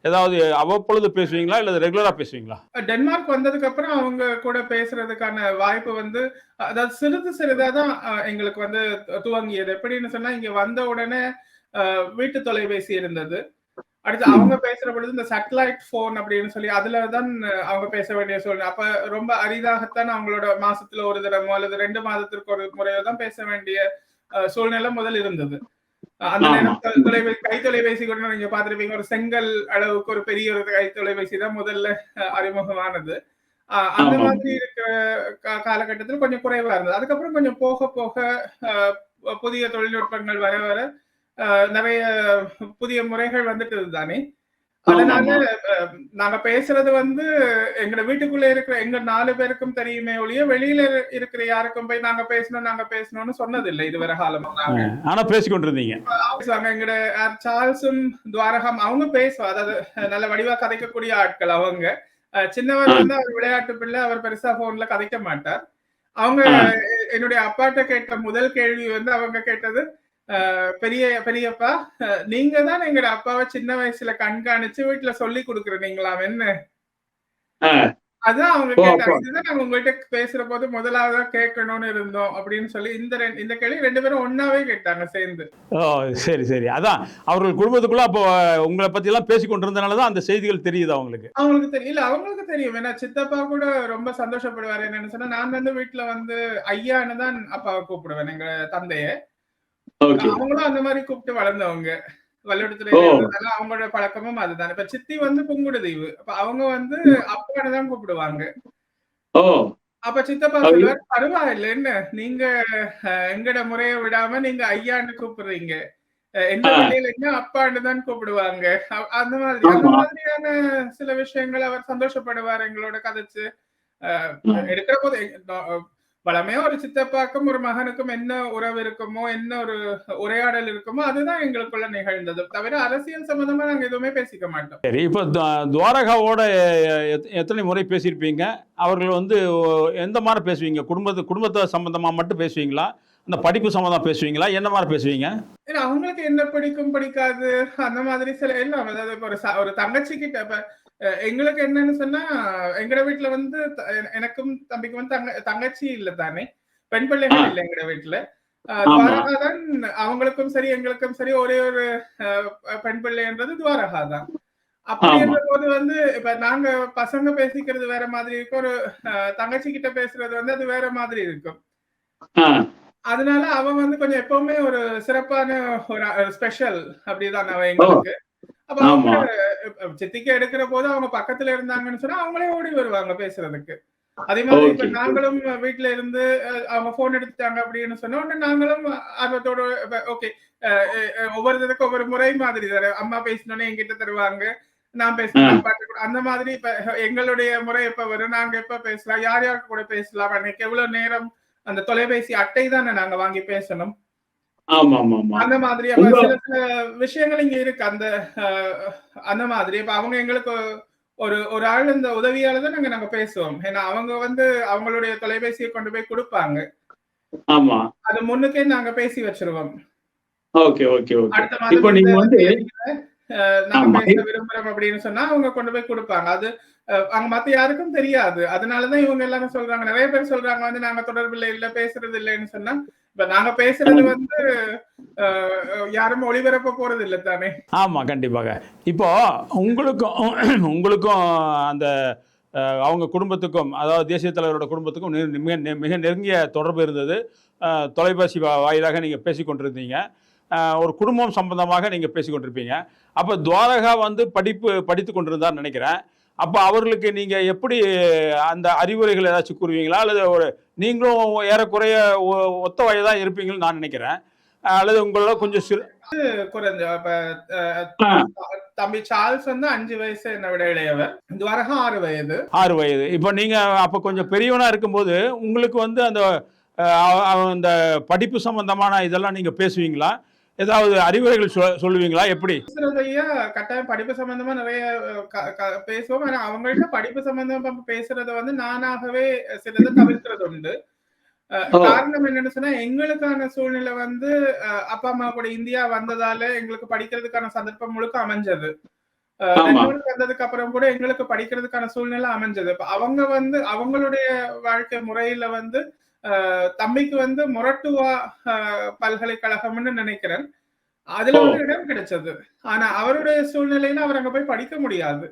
ஏதாவது அவ்வப்பொழுது பேசுவீங்களா இல்லை ரெகுலரா பேசுவீங்களா? டென்மார்க் வந்ததுக்கு அப்புறம் அவங்க கூட பேசுறதுக்கான வாய்ப்பு வந்து அதாவது சிறிதா தான் எங்களுக்கு வந்து துவங்கியது. எப்படின்னு சொன்னா இங்க வந்த உடனே வீட்டு தொலைபேசி இருந்தது. அடுத்து அவங்க பேசுற பொழுது இந்த சேட்டலைட் போன் அப்படின்னு சொல்லி அதுலதான் அவங்க பேச வேண்டிய சூழ்நிலை. அப்ப ரொம்ப அரிதாகத்தான் அவங்களோட மாசத்துல ஒரு தடமோ அல்லது 2 மாதத்திற்கு ஒரு முறையோ தான் பேச வேண்டிய சூழ்நிலை முதல் இருந்தது. அந்த நேரம் கை தொலைபேசி கூட நீங்க பாத்திருப்பீங்க. ஒரு செங்கல் அளவுக்கு ஒரு பெரிய ஒரு கை தொலைபேசி தான் முதல்ல அறிமுகமானது. அந்த மாதிரி இருக்கிற காலகட்டத்தில் கொஞ்சம் குறைவா இருந்தது. அதுக்கப்புறம் கொஞ்சம் போக போக புதிய தொழில்நுட்பங்கள் வர வர நிறைய புதிய முறைகள் வந்துட்டு தானே. அதனால நாங்க பேசுறது வந்து எங்க வீட்டுக்குள்ள இருக்கிற எங்க 4 பேருக்கும் தெரியுமே ஒழிய வெளியில இருக்கிற யாருக்கும் போய் நாங்க பேசணும்னு சொன்னதில்லை இதுவரை காலமா. ஆனா பேசிக்கொண்டிருந்தீங்க. எங்கட சார்ல்ஸும் துவாரகம் அவங்க பேசுவா. அதாவது நல்ல வடிவா கதைக்கக்கூடிய ஆட்கள் அவங்க. சின்னவர் வந்து அவர் விளையாட்டு பிள்ளை. அவர் பெருசா போன்ல கதைக்க மாட்டார். அவங்க என்னுடைய அப்பாட்ட கேட்ட முதல் கேள்வி வந்து அவங்க கேட்டது, பெரியப்பா நீங்க தான் எங்க அப்பாவை சின்ன வயசுல கண்காணிச்சு வீட்டுல சொல்லி கொடுக்குறீங்களாம் என்ன? அதான் அவங்க கேட்டாங்க. இதுதான் நாங்க உங்ககிட்ட பேசுற போது முதலாவதா கேட்கணும்னு இருந்தோம் அப்படின்னு சொல்லி இந்த கேள்வி 2 பேரும் ஒன்னாவே கேட்டாங்க சேர்ந்து. ஓ சரி சரி. அதான் அவர்கள் குடும்பத்துக்குள்ள அப்போ உங்களை பத்தி எல்லாம் பேசி கொண்டிருந்தனாலதான் அந்த செய்திகள் தெரியுது அவங்களுக்கு. அவங்களுக்கு தெரியல. அவங்களுக்கு தெரியும். ஏன்னா சித்தப்பா கூட ரொம்ப சந்தோஷப்படுவாரு. என்னன்னு சொன்னா நான் வந்து வீட்டுல வந்து ஐயான்னு தான் அப்பாவை கூப்பிடுவேன் எங்க தந்தைய. அவங்களும் அந்த மாதிரி கூப்பிட்டு வளர்ந்தவங்க. வல்லுவத்துறையில இருந்ததால அவங்களோட பழக்கமும் அதுதான். இப்ப சித்தி வந்து புங்குடுதீவு. அப்ப அவங்க வந்து அப்பான்னு தான் கூப்பிடுவாங்க. அப்ப சித்தப்பா சொல்லுவார், பரவாயில்ல என்ன நீங்க எங்கட முறைய விடாம நீங்க ஐயான்னு கூப்பிடுறீங்க. எந்த பிள்ளைகளுக்கு அப்பான்னு தான் கூப்பிடுவாங்க. அந்த மாதிரியான சில விஷயங்கள் அவர் சந்தோஷப்படுவார் எங்களோட கதைச்சு. எடுக்கிற போது வளமையா ஒரு சித்தப்பாக்கும் ஒரு மகனுக்கும் என்ன உறவு இருக்குமோ, என்ன ஒரு உரையாடல் இருக்குமோ அதுதான் எங்களுக்குள்ள நிகழ்ந்தது. தவிர அரசியல் சம்பந்தமா நாங்க எதுவுமே பேசிக்க மாட்டோம். சரி, இப்ப துவாரகாவோட எத்தனை முறை பேசியிருப்பீங்க? அவர்கள் வந்து எந்த மாதிரி பேசுவீங்க? குடும்பத்தை சம்பந்தமா மட்டும் பேசுவீங்களா? இந்த படிப்பு சம்மந்தம் பேசுவீங்களா? என்ன மாதிரி பேசுவீங்க? ஏன்னா அவங்களுக்கு என்ன பிடிக்கும் பிடிக்காது அந்த மாதிரி சில எல்லாம், அதாவது இப்ப ஒரு தங்கச்சி கிட்ட இப்ப எங்களுக்கு என்னன்னு சொன்னா, எங்கட வீட்டுல வந்து எனக்கும் தம்பிக்கும் வந்து தங்கச்சி இல்ல தானே, பெண் பிள்ளைகள் இல்ல எங்கட வீட்டுல. துவாரகா தான் அவங்களுக்கும் சரி எங்களுக்கும் சரி ஒரே ஒரு பெண் பிள்ளைன்றது துவாரகா தான். அப்படி இருந்த போது வந்து இப்ப நாங்க பசங்க பேசிக்கிறது வேற மாதிரி இருக்கும், ஒரு தங்கச்சி கிட்ட பேசுறது வந்து அது வேற மாதிரி இருக்கும். அதனால அவன் வந்து கொஞ்சம் எப்பவுமே ஒரு சிறப்பான ஒரு ஸ்பெஷல் அப்படிதான் அவன் எங்களுக்கு. அப்ப அவங்க சித்திக்கு எடுக்கிற போது அவங்க பக்கத்துல இருந்தாங்கன்னு சொன்னா அவங்களே ஓடி வருவாங்க பேசுறதுக்கு. அதே மாதிரி இப்ப நாங்களும் வீட்டுல இருந்து அவங்க போன் எடுத்துட்டாங்க அப்படின்னு சொன்ன உடனே நாங்களும் ஆர்வத்தோட ஓகே, ஒவ்வொருத்தருக்கும் ஒவ்வொரு முறை மாதிரி தானே, அம்மா பேசினோடனே என்கிட்ட தருவாங்க, நான் பேசினேன் அந்த மாதிரி. இப்ப எங்களுடைய முறை எப்ப வரும், நாங்க எப்ப பேசலாம், யார் யாருக்கு கூட பேசலாம், அன்னைக்கு எவ்வளவு நேரம் அந்த தொலைபேசி அட்டை தானே நாங்க வாங்கி பேசணும். அந்த மாதிரி சில சில விஷயங்கள் இங்க இருக்கு. அந்த மாதிரி இப்ப அவங்க எங்களுக்கு ஒரு ஆள் இந்த உதவியால தான் நாங்க பேசுவோம். ஏன்னா அவங்க வந்து அவங்களுடைய தொலைபேசியை கொண்டு போய் கொடுப்பாங்க. அது முன்னுக்கே நாங்க பேசி வச்சிருவோம். அடுத்த மாதம் நாங்க பேச விரும்புறோம் அப்படின்னு சொன்னா அவங்க கொண்டு போய் கொடுப்பாங்க. அது அங்க மத்த யாருக்கும் தெரியாது. அதனாலதான் இவங்க எல்லாரும் சொல்றாங்க, நிறைய பேர் சொல்றாங்க வந்து நாங்க தொடர்பில் இல்ல பேசுறது இல்லைன்னு சொன்னா, இப்ப நாங்க பேசுறது வந்து யாரும் ஒளிபரப்ப போறது இல்லை தானே. ஆமா, கண்டிப்பாக. இப்போ உங்களுக்கும் அந்த அவங்க குடும்பத்துக்கும், அதாவது தேசிய தலைவரோட குடும்பத்துக்கும் மிக நெருங்கிய தொடர்பு இருந்தது. தொலைபேசி வாயிலாக நீங்க பேசிக்கொண்டிருந்தீங்க. ஒரு குடும்பம் சம்பந்தமாக நீங்க பேசிக்கொண்டிருப்பீங்க. அப்ப துவாரகா வந்து படித்து கொண்டிருந்தார் நினைக்கிறேன். அப்ப அவர்களுக்கு நீங்க எப்படி அந்த அறிவுரைகள் ஏதாச்சும் கூறுவீங்களா, அல்லது நீங்களும் ஏறக்குறைய ஒத்த வயதான் இருப்பீங்கன்னு நான் நினைக்கிறேன், அல்லது உங்களோட கொஞ்சம் குறைஞ்ச தம்பி சார்ல்ஸ் வந்து 5 வயசு என்னை விட இளையவர், துவாரகா 6 வயது. இப்ப நீங்க அப்ப கொஞ்சம் பெரியவனா இருக்கும்போது உங்களுக்கு வந்து அந்த படிப்பு சம்பந்தமான இதெல்லாம் நீங்க பேசுவீங்களா? ஏதாவது அறிவுரைகள் சொல்லுவீங்களா? எப்படி கட்டாயம் படிப்பு சம்பந்தமா நிறைய பேசுவோம். ஆனா அவங்கள்ட்ட படிப்பு சம்பந்தமா பேசுறத வந்து நானாகவே சிலதை தவிர்க்கிறது உண்டு. காரணம் என்னன்னு சொன்னா, எங்களுக்கான சூழ்நிலை வந்து அப்பா அம்மா கூட இந்தியா வந்ததால எங்களுக்கு படிக்கிறதுக்கான சந்தர்ப்பம் முழுக்க அமைஞ்சது. வந்ததுக்கு அப்புறம் கூட எங்களுக்கு படிக்கிறதுக்கான சூழ்நிலை அமைஞ்சது. அவங்க வந்து அவங்களுடைய வாழ்க்கை முறையில வந்து தம்பிக்கு வந்து மொரட்டுவா பல்கலைக்கழகம்னு நினைக்கிறேன், அதுல ஒரு இடம் கிடைச்சது. ஆனா அவருடைய சூழ்நிலையில அவர் அங்க போய் படிக்க முடியாது.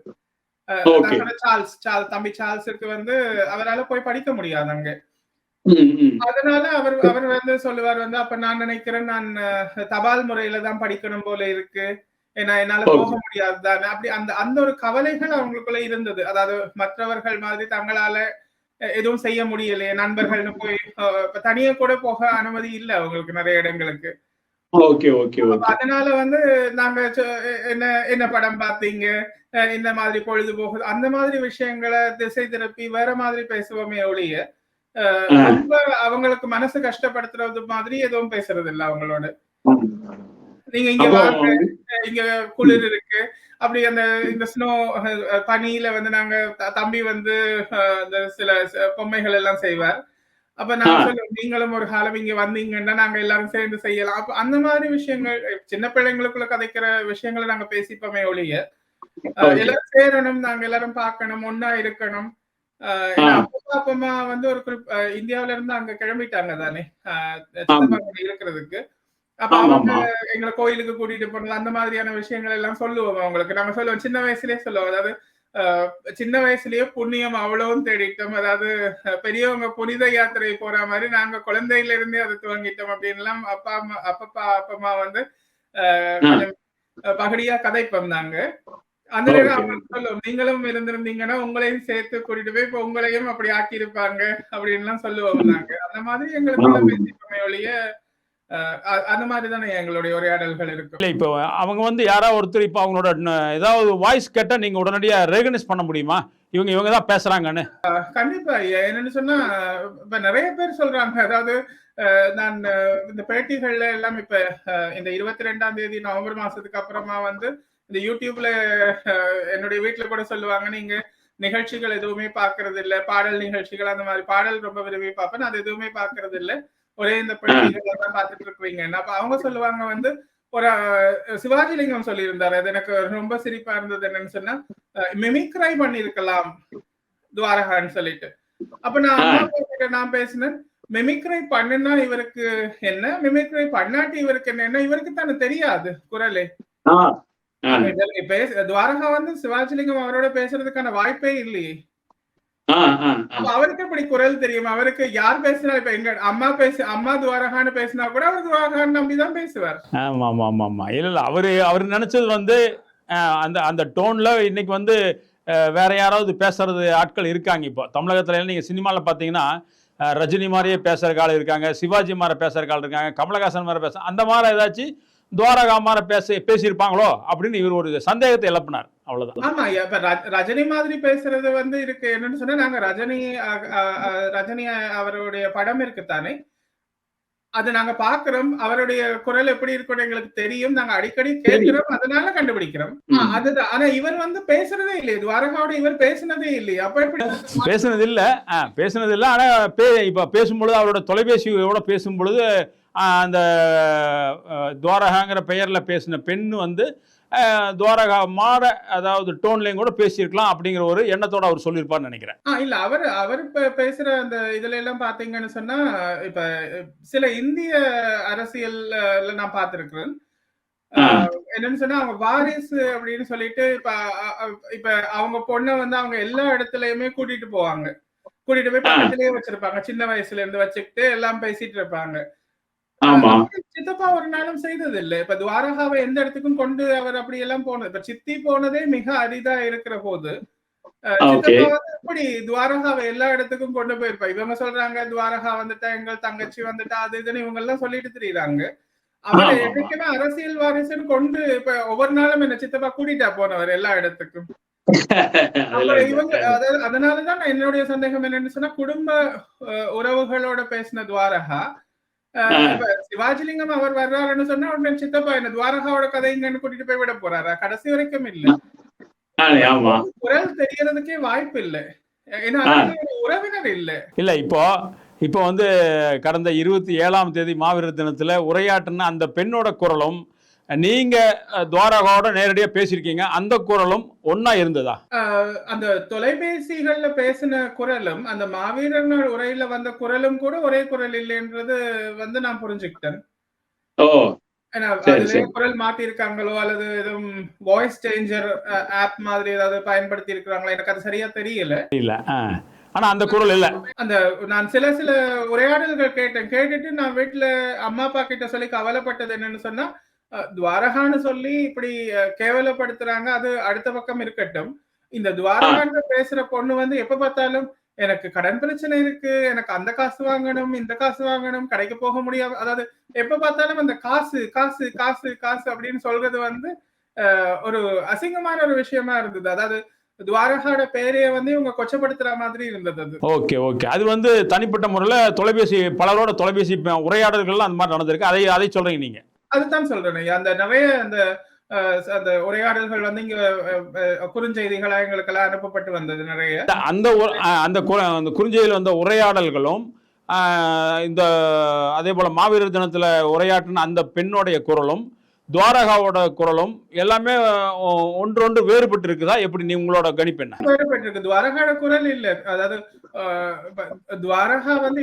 தம்பி சார்ல்ஸுக்கு வந்து அவரால் போய் படிக்க முடியாது அங்க. அதனால அவர் வந்து சொல்லுவார் வந்து, அப்ப நான் நினைக்கிறேன் நான் தபால் முறையில தான் படிக்கணும் போல இருக்கு, ஏன்னா என்னால போக முடியாது தானே. அப்படி அந்த ஒரு கவலைகள் அவங்களுக்குள்ள இருந்தது. அதாவது மற்றவர்கள் மாதிரி தங்களால எதுவும் செய்ய முடியலையே, நண்பர்கள்னு போய் தனியா கூட போக அனுமதி இல்லை அவங்களுக்கு நிறைய இடங்களுக்கு. அதனால வந்து நாங்க என்ன படம் பார்த்தீங்க, இந்த மாதிரி பொழுது போகுது, அந்த மாதிரி விஷயங்களை திசை திருப்பி வேற மாதிரி பேசுவோமே ஒழிய ரொம்ப அவங்களுக்கு மனசு கஷ்டப்படுத்துறது மாதிரி எதுவும் பேசுறது இல்லை அவங்களோட. நீங்க இங்க வாங்க, இங்க குளிர் இருக்கு, அப்படி இந்த ஸ்னோ பனியில வந்து நாங்க தம்பி வந்து அந்த சில பொம்மைகள் எல்லாம் செய்வார். அப்ப நாங்க சொல்லுவோம், நீங்களும் ஒரு காலம் இங்க வந்தீங்கன்னா நாங்க எல்லாரும் சேர்ந்து செய்யலாம். அப்ப அந்த மாதிரி விஷயங்கள், சின்ன பிள்ளைங்களுக்குள்ள கதைக்கிற விஷயங்களை நாங்க பேசிப்போமே ஒழிய எல்லாரும் சேரணும், நாங்க எல்லாரும் பார்க்கணும், ஒன்னா இருக்கணும். அப்பா வந்து ஒரு இந்தியாவில இருந்து அங்க கிளம்பிட்டாங்க தானே இருக்கிறதுக்கு. அப்ப அவங்க எங்களை கோயிலுக்கு கூட்டிட்டு போனது, அந்த மாதிரியான விஷயங்கள் எல்லாம் சொல்லுவோம் அவங்களுக்கு. நாங்க சொல்லுவோம், சின்ன வயசுலயே சொல்லுவோம், அதாவது சின்ன வயசுலயே புண்ணியம் அவ்வளவும் தேடிட்டோம், அதாவது பெரியவங்க புனித யாத்திரை போற மாதிரி நாங்க குழந்தையில இருந்தே அதை துவங்கிட்டோம் அப்படின்னு எல்லாம் அப்பா அம்மா வந்து பகடியா கதைப்போம் நாங்க. அந்த நேரம் அவங்களுக்கு சொல்லுவோம், நீங்களும் இருந்திருந்தீங்கன்னா உங்களையும் சேர்த்து கூட்டிட்டு போய் இப்ப உங்களையும் அப்படி ஆக்கி இருப்பாங்க அப்படின்னு எல்லாம் சொல்லுவோம் நாங்க. அந்த மாதிரி எங்களுக்குள்ள பேசிப்போமே ஒழிய அந்த மாதிரி தானே எங்களுடைய உரையாடல்கள் இருக்கு. இப்போ அவங்க வந்து யாராவது ஒருத்தர் இப்போ அவங்களோட ஏதாவது வாய்ஸ் கேட்டா நீங்க உடனடியா ரெகனைஸ் பண்ண முடியுமா, இவங்க தான் பேசுறாங்கன்னு? கண்டிப்பா. என்னன்னு சொன்னா, இப்ப நிறைய பேர் சொல்றாங்க, அதாவது நான் இந்த பேட்டிகள்ல எல்லாம் இப்ப இந்த 22ஆம் தேதி நவம்பர் மாசத்துக்கு அப்புறமா வந்து இந்த யூடியூப்ல என்னுடைய வீட்டுல கூட சொல்லுவாங்க, நீங்க நிகழ்ச்சிகள் எதுவுமே பாக்குறது இல்ல, பாடல் நிகழ்ச்சிகள் அந்த மாதிரி பாடல் ரொம்ப விரும்பி பார்ப்பேன், அது எதுவுமே பாக்குறது இல்ல, ஒரே இந்த பள்ளிகள் தான் பார்த்துட்டு இருக்கிறீங்க. அப்ப அவங்க சொல்லுவாங்க வந்து ஒரு சிவாஜிலிங்கம் சொல்லியிருந்தாரு. அது எனக்கு ரொம்ப சிரிப்பா இருந்தது. என்னன்னு சொன்னா மிமிக்ரை பண்ணிருக்கலாம் துவாரகான்னு சொல்லிட்டு. அப்ப நான் அம்மா அப்பா கிட்ட நான் பேசினேன், மிமிக்ரை பண்ணுனா இவருக்கு என்ன, மிமிக்ரை பண்ணாட்டி இவருக்கு என்ன, இவருக்கு தானே தெரியாது குரலே. துவாரகா வந்து சிவாஜிலிங்கம் அவரோட பேசுறதுக்கான வாய்ப்பே இல்லையே. அவருக்கு எப்படி குரல் தெரியும்? அவருக்கு யார் பேசினா, இப்ப எங்க அம்மா துவாரகான்னு பேசினா கூட அவர் துவாரகான்னு நம்பிதான் பேசுவார். ஆமா ஆமா ஆமா ஆமா. இல்ல அவரு நினைச்சது வந்து அந்த அந்த டோன்ல இன்னைக்கு வந்து வேற யாராவது பேசுறது ஆட்கள் இருக்காங்க. இப்போ தமிழகத்துல நீங்க சினிமாவில் பார்த்தீங்கன்னா ரஜினி மாதிரியே பேசுற ஆள் இருக்காங்க, சிவாஜி மாதிரி பேசுற ஆள் இருக்காங்க, கமலஹாசன் மாதிரி பேச, அந்த மாதிரி ஏதாச்சும் துவாரகா மாதிரி பேசியிருப்பாங்களோ அப்படின்னு இவர் ஒரு சந்தேகத்தை எழுப்பினார். அவ்வளவுதான். ஆமா, இப்ப ரஜினி மாதிரி பேசுறது வந்து இருக்கு. என்னன்னு சொன்னா நாங்க ரஜினி அவருடைய படம் இருக்குத்தானே, அது நாங்க பாக்குறோம். அவருடைய குரல் எப்படி இருக்குன்னு எங்களுக்கு தெரியும். நாங்க அடிக்கடி கேட்கிறோம், அதனால கண்டுபிடிக்கிறோம். அதுதான். ஆனா இவர் வந்து பேசுறதே இல்லையே, துவாரகாவோட இவர் பேசினதே இல்லையே. அப்ப எப்படி பேசுனது இல்ல. ஆனா இப்ப பேசும்பொழுது அவரோட தொலைபேசியோட பேசும்பொழுது அந்த துவாரகாங்கிற பெயர்ல பேசின பெண் வந்து துவாரகா மாற, அதாவது டோன்லையும் கூட பேசியிருக்கலாம் அப்படிங்கிற ஒரு எண்ணத்தோட அவர் சொல்லியிருப்பார்னு நினைக்கிறேன். இல்ல அவர் பேசுற அந்த இதுல எல்லாம் பாத்தீங்கன்னு சொன்னா, இப்ப சில இந்திய அரசியல்ல நான் பார்த்திருக்கிறேன். என்னன்னு சொன்னா அவங்க வாரிசு அப்படின்னு சொல்லிட்டு இப்ப அவங்க பொண்ணை வந்து அவங்க எல்லா இடத்துலயுமே கூட்டிட்டு போய் பக்கத்திலேயே வச்சிருப்பாங்க. சின்ன வயசுல இருந்து வச்சுக்கிட்டு எல்லாம் பேசிட்டு இருப்பாங்க. சித்தப்பா ஒரு நாளும் செய்தது இல்ல. இப்ப துவாரகாவை எந்த இடத்துக்கும் கொண்டு அவர் அப்படி எல்லாம் போனது, இப்ப சித்தி போனதே மிக அரிதா இருக்கிற போது சித்தப்பா வந்து எப்படி துவாரகாவை எல்லா இடத்துக்கும் கொண்டு போயிருப்பா. இவங்க சொல்றாங்க துவாரகா வந்துட்டா, எங்கள் தங்கச்சி வந்துட்டா, அது இதுன்னு இவங்க எல்லாம் சொல்லிட்டு தெரியுறாங்க. அவரை என்னைக்குமே அரசியல் வாரிசுன்னு கொண்டு இப்ப ஒவ்வொரு நாளும் என்ன சித்தப்பா கூட்டிட்டா போனவர் எல்லா இடத்துக்கும். இவங்க அதனாலதான் என்னுடைய சந்தேகம் என்னன்னு சொன்னா, குடும்ப உறவுகளோட பேசின துவாரகா சிவாஜிலிங்கம் அவர் வர்றாருன்னு சொன்னா உடனே சித்தப்பா என்ன துவாரகாவோட கதைங்கன்னு கூட்டிட்டு போய் விட போறாரா? கடைசி வரைக்கும் இல்ல. குரல் தெரியறதுக்கே வாய்ப்பு இல்ல. ஏன்னா உறவினர் இல்ல. இப்போ வந்து கடந்த 27ஆம் தேதி மாவீரர் தினத்துல உரையாற்றின அந்த பெண்ணோட குரலும் நீங்க துவாரகாவோட நேரடியா பேசிருக்கீங்க, அந்த குரலும் ஒன்னா இருந்ததா? அந்த தொலைபேசிகள்ல பேசின குரலும் அந்த மாவீரன் உரையில வந்த குரலும் கூட ஒரே குரல் இல்லைன்றது வந்து நான் புரிஞ்சுக்கிட்டேன். குரல் மாத்தி இருக்காங்களோ அல்லது எதுவும் வாய்ஸ் சேஞ்சர் ஆப் மாதிரி ஏதாவது பயன்படுத்தி இருக்கிறாங்களோ எனக்கு அது சரியா தெரியல. ஆனா அந்த குரல் இல்ல. அந்த நான் சில உரையாடல்கள் கேட்டுட்டு நான் வீட்டுல அம்மா அப்பா கிட்ட சொல்லி கவலைப்பட்டது என்னன்னு சொன்னா, துவாரகான்னு சொல்லி இப்படி கேவலப்படுத்துறாங்க, அது அடுத்த பக்கம் இருக்கட்டும். இந்த துவாரகான்னு பேசுற பொண்ணு வந்து எப்ப பார்த்தாலும் எனக்கு கடன் பிரச்சனை இருக்கு, எனக்கு அந்த காசு வாங்கணும், இந்த காசு வாங்கணும், கடைக்கு போக முடியாது, அதாவது எப்ப பார்த்தாலும் அந்த காசு காசு காசு காசு அப்படின்னு சொல்றது வந்து ஒரு அசிங்கமான ஒரு விஷயமா இருந்தது. அதாவது துவாரகாவோட பேரைய வந்து இவங்க கொச்சப்படுத்துற மாதிரி இருந்தது அது. ஓகே. அது வந்து தனிப்பட்ட முறையில பலரோட தொலைபேசி உரையாடல்கள் அந்த மாதிரி நடந்திருக்கு. அதை சொல்றீங்க நீங்க? அதுதான் சொல்றேன். அந்த நிறைய அந்த உரையாடல்கள் வந்து இங்க குறுஞ்செய்திகளா எங்களுக்கெல்லாம் அனுப்பப்பட்டு வந்தது நிறைய. அந்த குறுஞ்செய்தியில் வந்த உரையாடல்களும் இந்த அதே போல மாவீரர் தினத்துல உரையாற்றின அந்த பெண்ணுடைய குரலும் துவாரகாவோட குரலும் எல்லாமே ஒன்றொன்று வேறுபட்டு இருக்குதா? எப்படி நீ உங்களோட கணிப்பு என்ன? வேறுபட்டு இருக்கு. துவாரகாவோட குரல் இல்ல. அதாவது துவாரகா வந்து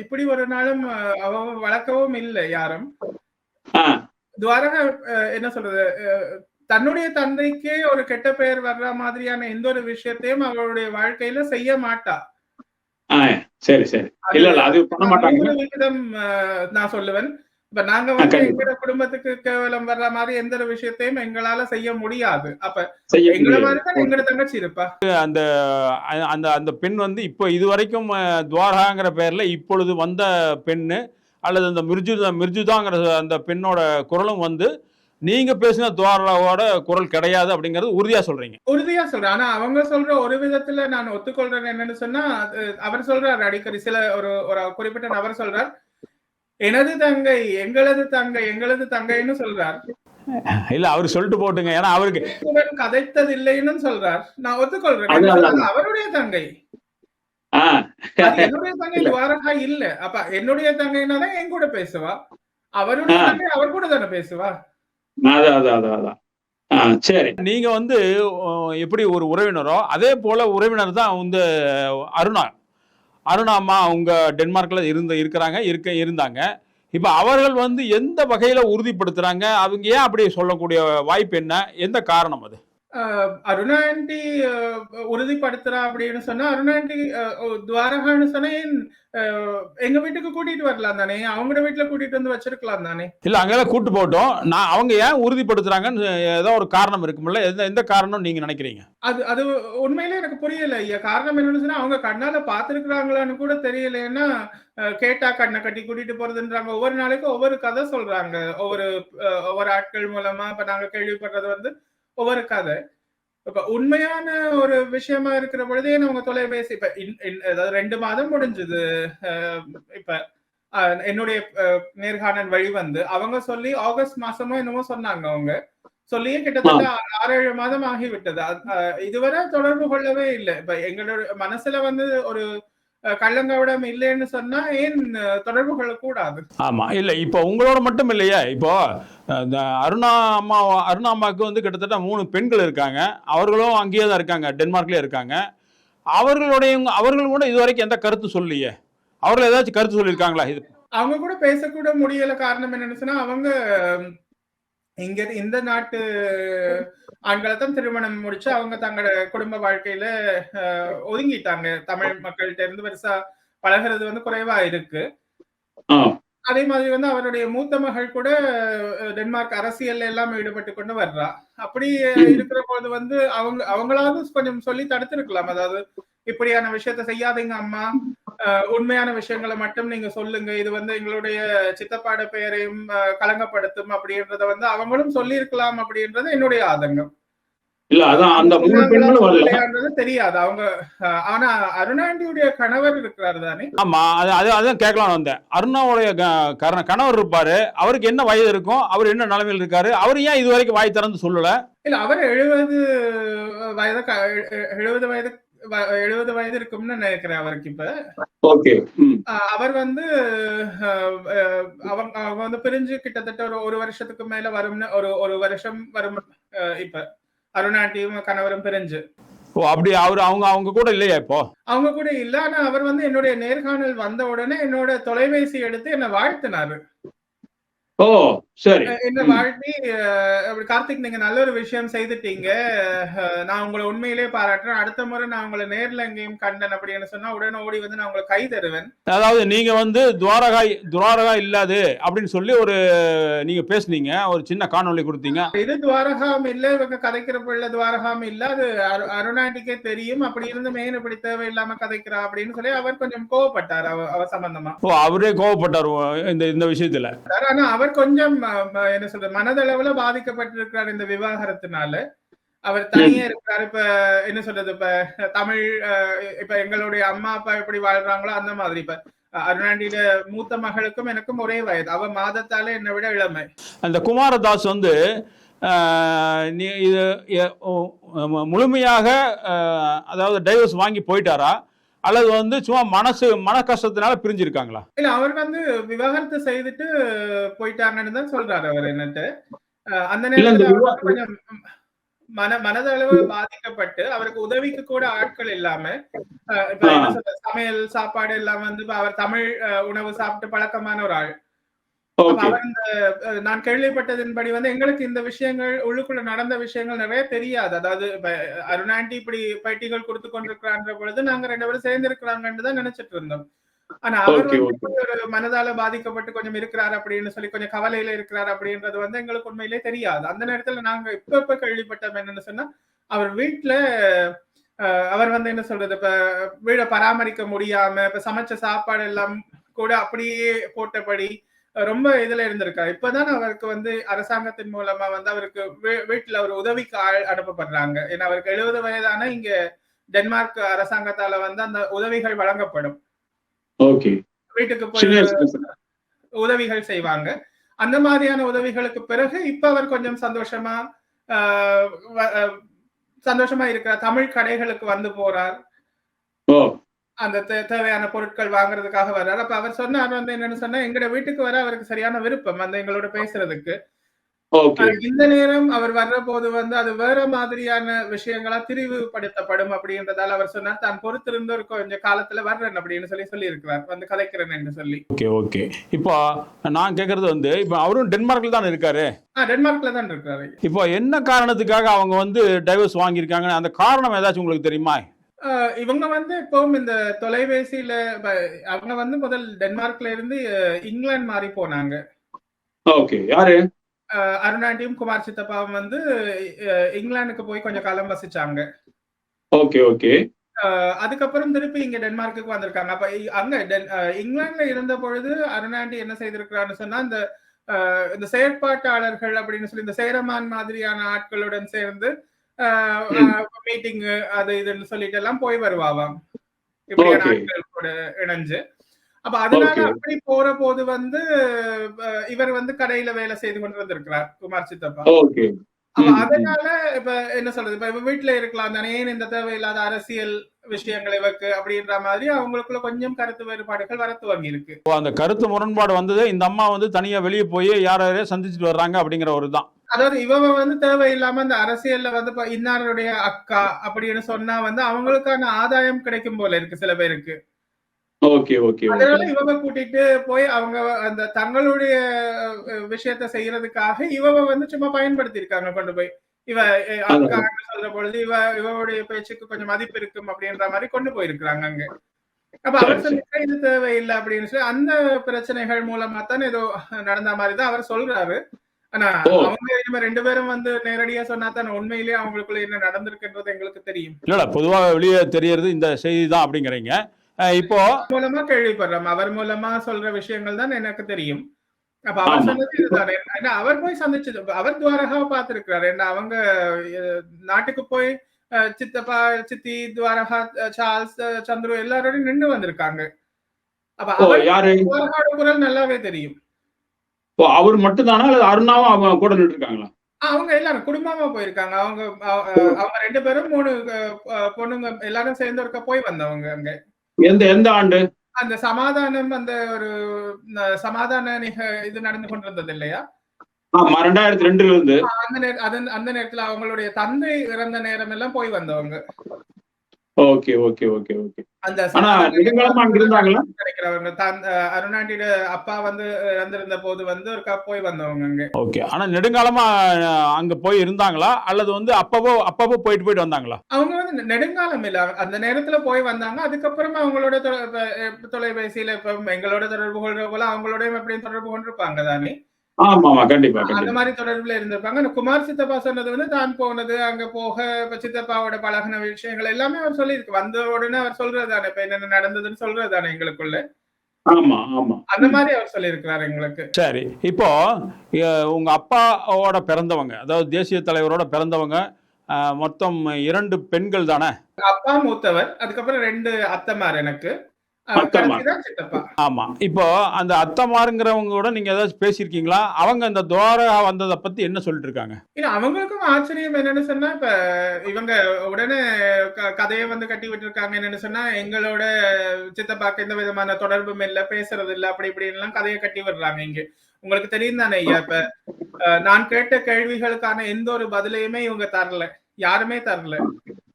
இப்படி ஒரு நாளும் வளர்க்கவும் இல்லை யாரும். துவாரகா என்ன சொல்றது, தன்னுடைய தந்தைக்கே ஒரு கெட்ட பெயர் வர்ற மாதிரியான எந்த ஒரு விஷயத்தையும் அவருடைய வாழ்க்கையில செய்ய மாட்டா. நான் சொல்லுவேன், இப்ப நாங்க வந்து எங்களோட குடும்பத்துக்கு கேவலம் வர்ற மாதிரி எந்த ஒரு விஷயத்தையும் எங்களால செய்ய முடியாது. அப்ப எங்களை மாதிரிதான் எங்களோட தங்கச்சி இருப்பா. அந்த பெண் வந்து இப்போ இதுவரைக்கும் துவாரகாங்கிற பெயர்ல இப்பொழுது வந்த பெண்ணு அல்லது அந்த மிர்ஜுதாங்கிற அந்த பெண்ணோட குரலும் வந்து நீங்க பேசின துவாரகாவோட குரல் கிடையாது அப்படிங்கறது உறுதியா சொல்றீங்க? உறுதியா சொல்றேன். ஆனா அவங்க சொல்ற ஒரு விதத்துல நான் ஒத்துக்கொள்றேன். என்னன்னு சொன்னா, அவர் சொல்றாரு அடிக்கடி, ஒரு குறிப்பிட்ட நபர் சொல்றார், எனது தங்கை எங்களது தங்கைன்னு சொல்றார். இல்ல அவரு சொல்லிட்டு போட்டுங்க, ஏன்னா அவருக்கு கதைத்தது இல்லைன்னு சொல்றார். நான் ஒத்துக்கொள்றேன், அவருடைய தங்கை. அது என்னுடைய தங்கை துவாரகா இல்ல. அப்ப என்னுடைய தங்கைனா தான் என் கூட பேசுவா. அவருடைய தங்கை அவர் கூட தானே பேசுவா. அதான். சரி. நீங்க வந்து எப்படி ஒரு உறவினரோ அதே போல உறவினர் தான் வந்து அருணா. அருணா அம்மா அவங்க டென்மார்க்ல இருந்தாங்க. இப்ப அவர்கள் வந்து எந்த வகையில உறுதிப்படுத்துறாங்க? அவங்க ஏன் அப்படி சொல்லக்கூடிய வாய்ப்பு என்ன? எந்த காரணம் அது? அருணா ஆண்டி உறுதிப்படுத்துறா அப்படின்னு சொன்னா, அருணா ஆண்டி துவாரகான்னு சொன்னா ஏன் எங்க வீட்டுக்கு கூட்டிட்டு வரலாம் தானே? அவங்களோட வீட்டுல கூட்டிட்டு வந்து வச்சிருக்கலாம் தானே? இல்ல அங்கெல்லாம் கூட்டு போட்டோம். அவங்க ஏன் உறுதிப்படுத்துறாங்கன்னு ஏதோ ஒரு காரணம் இருக்கும்ல? எந்த காரணம் நீங்க நினைக்கிறீங்க? அது உண்மையிலே எனக்கு புரியல ஐயா. காரணம் என்னன்னு சொன்னா, அவங்க கண்ணால பார்த்திருக்கிறாங்களான்னு கூட தெரியல. ஏன்னா கேட்டா கண்ணை கட்டி கூட்டிட்டு போறதுன்றாங்க. ஒவ்வொரு நாளைக்கும் ஒவ்வொரு கதை சொல்றாங்க. ஒவ்வொரு ஆட்கள் மூலமா இப்ப நாங்க கேள்விப்படுறது வந்து ஒவ்வொரு கதை. இப்ப உண்மையான ஒரு விஷயமா இருக்கிற பொழுதே அவங்க தொலைபேசி இப்ப அதாவது 2 மாதம் முடிஞ்சது. இப்ப என்னுடைய நேர்காணல் வழி வந்து அவங்க சொல்லி ஆகஸ்ட் மாசமோ என்னமோ சொன்னாங்க. அவங்க சொல்லியே கிட்டத்தட்ட 6-7 மாதம் ஆகிவிட்டது. இதுவரை தொடர்பு கொள்ளவே இல்லை. இப்ப எங்களோட மனசுல வந்து ஒரு கள்ளங்கவடம் இல்லைன்னு சொன்னா ஏன் தொடர்பு கொள்ளக்கூடாது? ஆமா. இல்ல இப்போ உங்களோட மட்டும் இல்லையே. இப்போ அருணா அம்மாவுக்கு வந்து கிட்டத்தட்ட 3 பெண்கள் இருக்காங்க. அவர்களும் அங்கேயே தான் இருக்காங்க. டென்மார்க்லயே இருக்காங்க. அவர்கள் கூட இதுவரைக்கும் எந்த கருத்து சொல்லலையே. அவர்கள் ஏதாச்சும் கருத்து சொல்லியிருக்காங்களா? இது அவங்க கூட பேசக்கூட முடியல. காரணம் என்னன்னு சொன்னா அவங்க இந்த நாட்டு ஆண்களை தான் திருமணம் முடிச்சு அவங்க தங்களோட குடும்ப வாழ்க்கையில ஒதுங்கிட்டாங்க. தமிழ் மக்கள்கிட்ட இருந்து பெருசா பழகிறது வந்து குறைவா இருக்கு. அதே மாதிரி வந்து அவருடைய மூத்த மகள் கூட டென்மார்க் அரசியல் எல்லாம் ஈடுபட்டு கொண்டு வர்றா. அப்படி இருக்கிற போது வந்து அவங்களாவது கொஞ்சம் சொல்லி தடுத்திருக்கலாம். அதாவது இப்படியான விஷயத்த செய்யாதீங்க அம்மா, உண்மையான விஷயங்களை மட்டும் நீங்க சொல்லுங்க, இது வந்து எங்களுடைய சித்தப்பாட பெயரையும் களங்கப்படுத்தும் அப்படின்றத வந்து அவங்களும் சொல்லி இருக்கலாம் அப்படின்றது என்னுடைய ஆதங்கம். இல்ல அதான் அந்த 3 பெண்களும் வரல தெரியாது அவங்க. ஆனா அருணாண்டியுடைய கணவர் இருக்கிறாரு தானே? ஆமா, அதான் கேட்கலாம் வந்தேன். அருணாவுடைய கணவர் இருப்பாரு. அவருக்கு என்ன வயது இருக்கும்? அவர் என்ன நிலைமையில் இருக்காரு? அவர் ஏன் இது வரைக்கும் வாய் திறந்து சொல்லல? இல்ல அவர் 70 வயது இருக்கும்னு நினைக்கிறேன் அவருக்கு இப்ப. அவர் வந்து அவங்க வந்து பிரிஞ்சு கிட்டத்தட்ட ஒரு வருஷத்துக்கு மேல வரும்னு ஒரு வருஷம் வரும் இப்ப அருணாண்டியும் கணவரும் பிரிஞ்சு. ஓ அப்படி அவங்க கூட இல்லையா இப்போ? அவங்க கூட இல்ல. ஆனா அவர் வந்து என்னுடைய நேர்காணல் வந்த உடனே என்னோட தொலைபேசி எடுத்து என்ன வாழ்த்தினாரு. ஓ சரி. என்ன வாழ்த்தி, கார்த்திக் நீங்க நல்ல ஒரு விஷயம் செய்துட்டீங்க, நான் உங்களை உண்மையிலே பாராட்டுறேன், அடுத்த முறை நான் உங்களை நேர்ல எங்கேயும் கண்டேன் அப்படின்னு சொன்னா உடனே ஓடி வந்து நான் உங்களை கை தருவேன். அதாவது நீங்க வந்து துவாரகா இல்லாது அப்படின்னு சொல்லி நீங்க பேசுனீங்க, ஒரு சின்ன காணொலி கொடுத்தீங்க. இது துவாரகாம் இல்ல, இவங்க கதைக்கிற பிள்ளை துவாரகாம் இல்ல, அது அருணாண்டிக்கே தெரியும், அப்படி இருந்து மேன் இப்படி தேவையில்லாம கதைக்கிறா அப்படின்னு சொல்லி அவர் கொஞ்சம் கோவப்பட்டார் அவ சம்பந்தமா. ஓ அவரே கோவப்பட்டார் இந்த விஷயத்துல. ஆனா அவர் கொஞ்சம் என்ன சொல்ற மனதளவுல பாதிக்கப்பட்டிருக்கிறார் இந்த விவாகரத்தினால. அவர் தனியா இருக்கிறார். இப்ப என்ன சொல்றது, இப்ப தமிழ் இப்ப எங்களுடைய அம்மா அப்பா எப்படி வாழ்றாங்களோ அந்த மாதிரி. இப்ப அருணாண்டியோட மூத்த மகளுக்கும் எனக்கும் ஒரே வயது. அவ மாதத்தால என்னை விட இளமை. அந்த குமாரதாஸ் வந்து முழுமையாக அதாவது டைவர்ஸ் வாங்கி போயிட்டாரா அல்லது வந்து சும்மா மன கஷ்டத்தினால பிரிஞ்சிருக்காங்களா? இல்ல அவர் வந்து விவாகரத்து செய்துட்டு போயிட்டாங்கன்னு தான் சொல்றாரு அவர் என்னட்டு. அந்த நேரத்துல கொஞ்சம் மனதளவு பாதிக்கப்பட்டு அவருக்கு உதவிக்கு கூட ஆட்கள் இல்லாம, இப்ப என்ன சொல்ற சமையல் சாப்பாடு எல்லாம் வந்து அவர் தமிழ் உணவு சாப்பிட்டு பழக்கமான ஒரு ஆள். நான் கேள்விப்பட்டதின்படி வந்து எங்களுக்கு இந்த விஷயங்கள் உள்ளுக்குள்ள நடந்த விஷயங்கள் நிறைய தெரியாது. அதாவது அருணாண்டி இப்படி பேட்டிகள் கொடுத்து கொண்டிருக்கிறான்ற பொழுது நாங்க 2 பேரும் சேர்ந்து இருக்கிறாங்கன்னு தான் நினைச்சிட்டு இருந்தோம். ஆனா அவர் ஒரு மனதால பாதிக்கப்பட்டு கொஞ்சம் இருக்கிறார் அப்படின்னு சொல்லி கொஞ்சம் கவலையில இருக்கிறார் அப்படின்றது வந்து எங்களுக்கு உண்மையிலே தெரியாது. அந்த நேரத்துல நாங்க இப்ப கேள்விப்பட்டோம் என்னன்னு சொன்னா, அவர் வீட்டுல அவர் வந்து என்ன சொல்றது, இப்ப வீட பராமரிக்க முடியாம இப்ப சமைச்ச சாப்பாடு எல்லாம் கூட அப்படியே போட்டபடி ரொம்ப இதுல இருந்திருக்காரு. இப்பதான் அவருக்கு வந்து அரசாங்கத்தின் மூலமா வந்து அவருக்கு வீட்டுல ஒரு உதவிக்கு ஆள் அனுப்பப்படுறாங்க. ஏன்னா அவருக்கு 70 வயதான இங்க டென்மார்க் அரசாங்கத்தால வந்து அந்த உதவிகள் வழங்கப்படும். வீட்டுக்கு போய் உதவிகள் செய்வாங்க. அந்த மாதிரியான உதவிகளுக்கு பிறகு இப்ப அவர் கொஞ்சம் சந்தோஷமா இருக்கிறார். தமிழ் கடைகளுக்கு வந்து போறார். அந்த தேவையான பொருட்கள் வாங்குறதுக்காக வர்றாரு. அப்ப அவர் சொன்னார் வந்து என்னன்னு சொன்னா, எங்கட வீட்டுக்கு வர அவருக்கு சரியான விருப்பம் வந்து எங்களோட பேசுறதுக்கு. ஓகே. இந்த நேரம் அவர் வர்றபோது வந்து அது வேற மாதிரியான விஷயங்களா திரிவுபடுத்தப்படும் அப்படின்றதால அவர் சொன்னார், தான் பொறுத்திருந்து ஒரு கொஞ்சம் காலத்துல வர்றேன் அப்படின்னு சொல்லி இருக்கிறார். வந்து கதைக்கிறேன் என்று சொல்லி. Okay, okay. இப்போ நான் கேட்கறது வந்து, இப்போ அவரும் டென்மார்க்ல தானே இருக்காரு. டென்மார்க்ல தான் இருக்காரு. இப்போ என்ன காரணத்துக்காக அவங்க வந்து டைவர்ஸ் வாங்கியிருக்காங்கன்னு அந்த காரணம் ஏதாச்சும் உங்களுக்கு தெரியுமா? இவங்க வந்து இப்பவும் இந்த தொலைபேசியில அவங்க வந்து முதல் டென்மார்க்ல இருந்து இங்கிலாந்து மாறி போனாங்க. ஓகே. யாரு? அருணாண்டியும் குமார் சித்தப்பாவும் வந்து இங்கிலாந்துக்கு போய் கொஞ்சம் காலம் வசிச்சாங்க. Okay, okay. அதுக்கப்புறம் திருப்பி இங்க டென்மார்க்குக்கு வந்திருக்காங்க. அப்ப அங்க இங்கிலாந்துல இருந்த பொழுது அருணாண்டி என்ன செய்திருக்கிறான்னு சொன்னா, இந்த செயற்பாட்டாளர்கள் அப்படின்னு சொல்லி இந்த சேரமான் மாதிரியான ஆட்களுடன் சேர்ந்து மீட்டிங் அது இதுன்னு சொல்லிட்டு எல்லாம் போய் வருவாவாம். இப்படியான ஆட்கள் கூட இணைஞ்சு. அப்ப அதனால அப்படி போற போது வந்து இவர் வந்து கடையில வேலை செய்து கொண்டு வந்திருக்கிறார் குமார் சித்தப்பா. அப்ப அதனால இப்ப என்ன சொல்றது, இப்ப வீட்டுல இருக்கலாம் தானே, ஏன் இந்த தேவையில்லாத அரசியல் விஷயங்கள் இவருக்கு அப்படின்ற மாதிரி அவங்களுக்குள்ள கொஞ்சம் கருத்து வேறுபாடுகள் வர துவங்கி இருக்கு. அந்த கருத்து முரண்பாடு வந்தது இந்த அம்மா வந்து தனியா வெளியே போய் யாரையும் சந்திச்சுட்டு வர்றாங்க அப்படிங்கிற ஒரு தான். அதாவது இவங்க வந்து தேவையில்லாம இந்த அரசியல்ல வந்து இன்னாருடைய அக்கா அப்படின்னு சொன்னா வந்து அவங்களுக்கான ஆதாயம் கிடைக்கும் போல இருக்கு சில பேருக்கு. அதனால இவங்க கூட்டிட்டு போய் அவங்க அந்த தங்களுடைய விஷயத்த செய்யறதுக்காக இவங்க வந்து சும்மா பயன்படுத்தி இருக்காங்க கொண்டு போய். இவ அக்கா சொல்ற பொழுது இவருடைய பேச்சுக்கு கொஞ்சம் மதிப்பு இருக்கும் அப்படின்ற மாதிரி கொண்டு போயிருக்கிறாங்க அங்க. அப்ப அவர் சொல்லிட்டு இது தேவையில்லை அப்படின்னு சொல்லி அந்த பிரச்சனைகள் மூலமா தான் ஏதோ நடந்த மாதிரிதான் அவர் சொல்றாரு. ஆனா அவங்க ரெண்டு பேரும் வந்து நேரடியா சொன்னா தான் உண்மையிலேயே அவங்களுக்குள்ள என்ன நடந்திருக்குன்றது எங்களுக்கு தெரியும். இல்ல பொதுவாக வெளியே தெரியறது இந்த செய்தி தான் அப்படிங்கிறீங்க. இப்போ மூலமா கேள்விப்படுறோம், அவர் மூலமா சொல்ற விஷயங்கள் தான் எனக்கு தெரியும். அப்ப அவர் சொன்னது இதுதானே. அவர் போய் சந்திச்சது, அவர் துவாரகாவை பார்த்திருக்கிறாரு. அவங்க நாட்டுக்கு போய் சித்தப்பா சித்தி துவாரகா சார்ல்ஸ் சந்துரு எல்லாரோடையும் நின்று வந்திருக்காங்க. அப்ப துவாரகாவோட குரல் நல்லாவே தெரியும். அவர் மட்டும் தானா அல்லது அருணாவும் அவங்க கூட நின்று இருக்காங்களா? அவங்க எல்லாரும் குடும்பமா போயிருக்காங்க. அவங்க ரெண்டு பேரும் 3 பொண்ணுங்க எல்லாரும் சேர்ந்து ஒருக்க போய் வந்தவங்க அங்க. எந்த ஆண்டு? அந்த சமாதானம் அந்த ஒரு சமாதான இது நடந்து கொண்டிருந்தது இல்லையா? ஆமா 2002 இருந்து. அந்த நேரத்துல அவங்களுடைய தந்தை இறந்த நேரம் எல்லாம் போய் வந்தவங்க. ஓகே. அந்த அருணாண்டியோட அப்பா வந்து இறந்திருந்த போது வந்து ஒரு போய் வந்தவங்க அங்க. ஓகே. ஆனா நெடுங்காலமா அங்க போய் இருந்தாங்களா அல்லது வந்து அப்பப்போ போயிட்டு வந்தாங்களா? அவங்க வந்து நெடுங்காலம் இல்ல, அந்த நேரத்துல போய் வந்தாங்க. அதுக்கப்புறமா அவங்களோட தொலைபேசியில இப்ப எங்களோட தொடர்பு கொள்ற போல அவங்களோட எப்படியும் தொடர்பு கொண்டிருப்பாங்க தானே. கண்டிப்பா அந்த மாதிரி தொடர்புல இருந்திருப்பாங்க. குமார் சித்தப்பா சொன்னது வந்து தான் போனது, அங்க போக சித்தப்பாவோட பழகின விஷயங்கள் எல்லாமே அவர் சொல்லியிருக்கு. வந்த உடனே அவர் சொல்றதுதானே, இப்ப என்னென்ன நடந்ததுன்னு சொல்றதுதானே எங்களுக்குள்ள. அந்த மாதிரி அவர் சொல்லியிருக்கிறார் எங்களுக்கு. சரி, இப்போ உங்க அப்பாவோட பிறந்தவங்க, அதாவது தேசிய தலைவரோட பிறந்தவங்க மொத்தம் 2 பெண்கள் தானே? அப்பா மூத்தவர், அதுக்கப்புறம் 2 அத்தைமார் எனக்கு. ஆமா. இப்போ அந்த அத்தமாருங்கிறவங்க நீங்க ஏதாச்சும் பேசிருக்கீங்களா? அவங்க இந்த துவாரகா வந்ததை பத்தி என்ன சொல்லிட்டு இருக்காங்க? இல்ல அவங்களுக்கும் ஆச்சரியம் என்னன்னு சொன்னா, இப்ப இவங்க உடனே கதையை வந்து கட்டி விட்டு இருக்காங்க. என்னன்னு சொன்னா, எங்களோட சித்தப்பாக்கு எந்த விதமான தொடர்பும் இல்ல, பேசுறது இல்ல, அப்படி இப்படி எல்லாம் கதையை கட்டி விடுறாங்க இங்க. உங்களுக்கு தெரியும் தானே ஐயா, இப்ப நான் கேட்ட கேள்விகளுக்கான எந்த ஒரு பதிலையுமே இவங்க தரல, யாருமே தரல.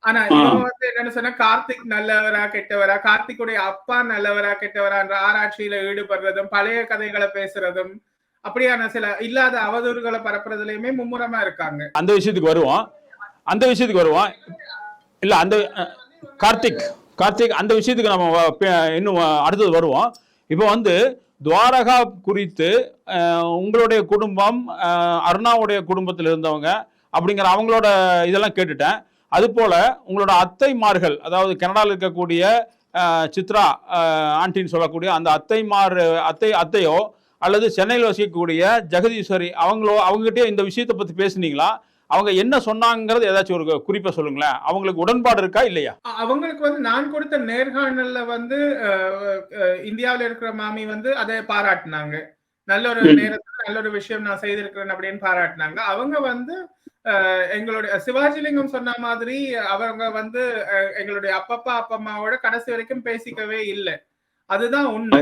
ஆனா இவங்க வந்து என்னன்னு சொன்னா, கார்த்திக் நல்லவரா கெட்டவரா, கார்த்திக்குடைய அப்பா நல்லவரா கெட்டவரான்ற ஆராய்ச்சியில ஈடுபடுறதும், பழைய கதைகளை பேசுறதும், அப்படியான சில இல்லாத அவதூறுகளை பரப்புறதுலயுமே மும்முரமா இருக்காங்க. அந்த விஷயத்துக்கு வருவோம். இல்ல அந்த கார்த்திக் அந்த விஷயத்துக்கு நம்ம இன்னும் அடுத்தது வருவோம். இப்போ வந்து துவாரகா குறித்து உங்களுடைய குடும்பம், அருணாவுடைய குடும்பத்தில் இருந்தவங்க அப்படிங்கிற அவங்களோட இதெல்லாம் கேட்டுட்டேன். அது போல உங்களோட அத்தைமார்கள், அதாவது கனடாவில் இருக்கக்கூடிய சித்ரா ஆண்டின்னு சொல்லக்கூடிய அந்த அத்தையோ அல்லது சென்னையில் வசிக்கக்கூடிய ஜெகதீஸ்வரி அவங்ககிட்டயே இந்த விஷயத்தை பத்தி பேசுனீங்களா? அவங்க என்ன சொன்னாங்கிறது ஏதாச்சும் ஒரு குறிப்பை சொல்லுங்களேன். அவங்களுக்கு உடன்பாடு இருக்கா இல்லையா? அவங்களுக்கு வந்து நான் கொடுத்த நேர்காணல்ல வந்து இந்தியாவில் இருக்கிற மாமி வந்து அதை பாராட்டினாங்க. நல்ல ஒரு நேரத்துல நல்ல ஒரு விஷயம் நான் செய்திருக்கிறேன் அப்படின்னு பாராட்டினாங்க. அவங்க வந்து எங்களுடைய சிவாஜிலிங்கம் சொன்ன மாதிரி அவங்க வந்து எங்களுடைய அப்பப்பா அப்பம்மாவோட கடைசி வரைக்கும் பேசிக்கவே இல்லை. அதுதான் உண்மை.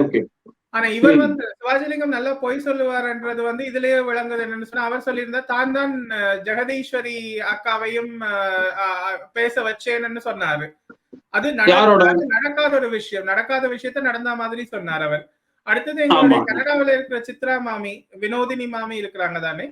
ஆனா இவர் வந்து சிவாஜிலிங்கம் நல்லா பொய் சொல்லுவார்ன்றது வந்து இதுலயே விளங்குது. என்னன்னு சொன்னா, அவர் சொல்லியிருந்தா தான் தான் ஜெகதீஸ்வரி அக்காவையும் பேச வச்சேன்னு சொன்னாரு. அது நடக்காத ஒரு விஷயம், நடக்காத விஷயத்த நடந்த மாதிரி சொன்னார் அவர். அடுத்தது எங்களுடைய கனடாவில இருக்கிற சித்ரா மாமி, வினோதினி மாமி இருக்கிறாங்க தானே,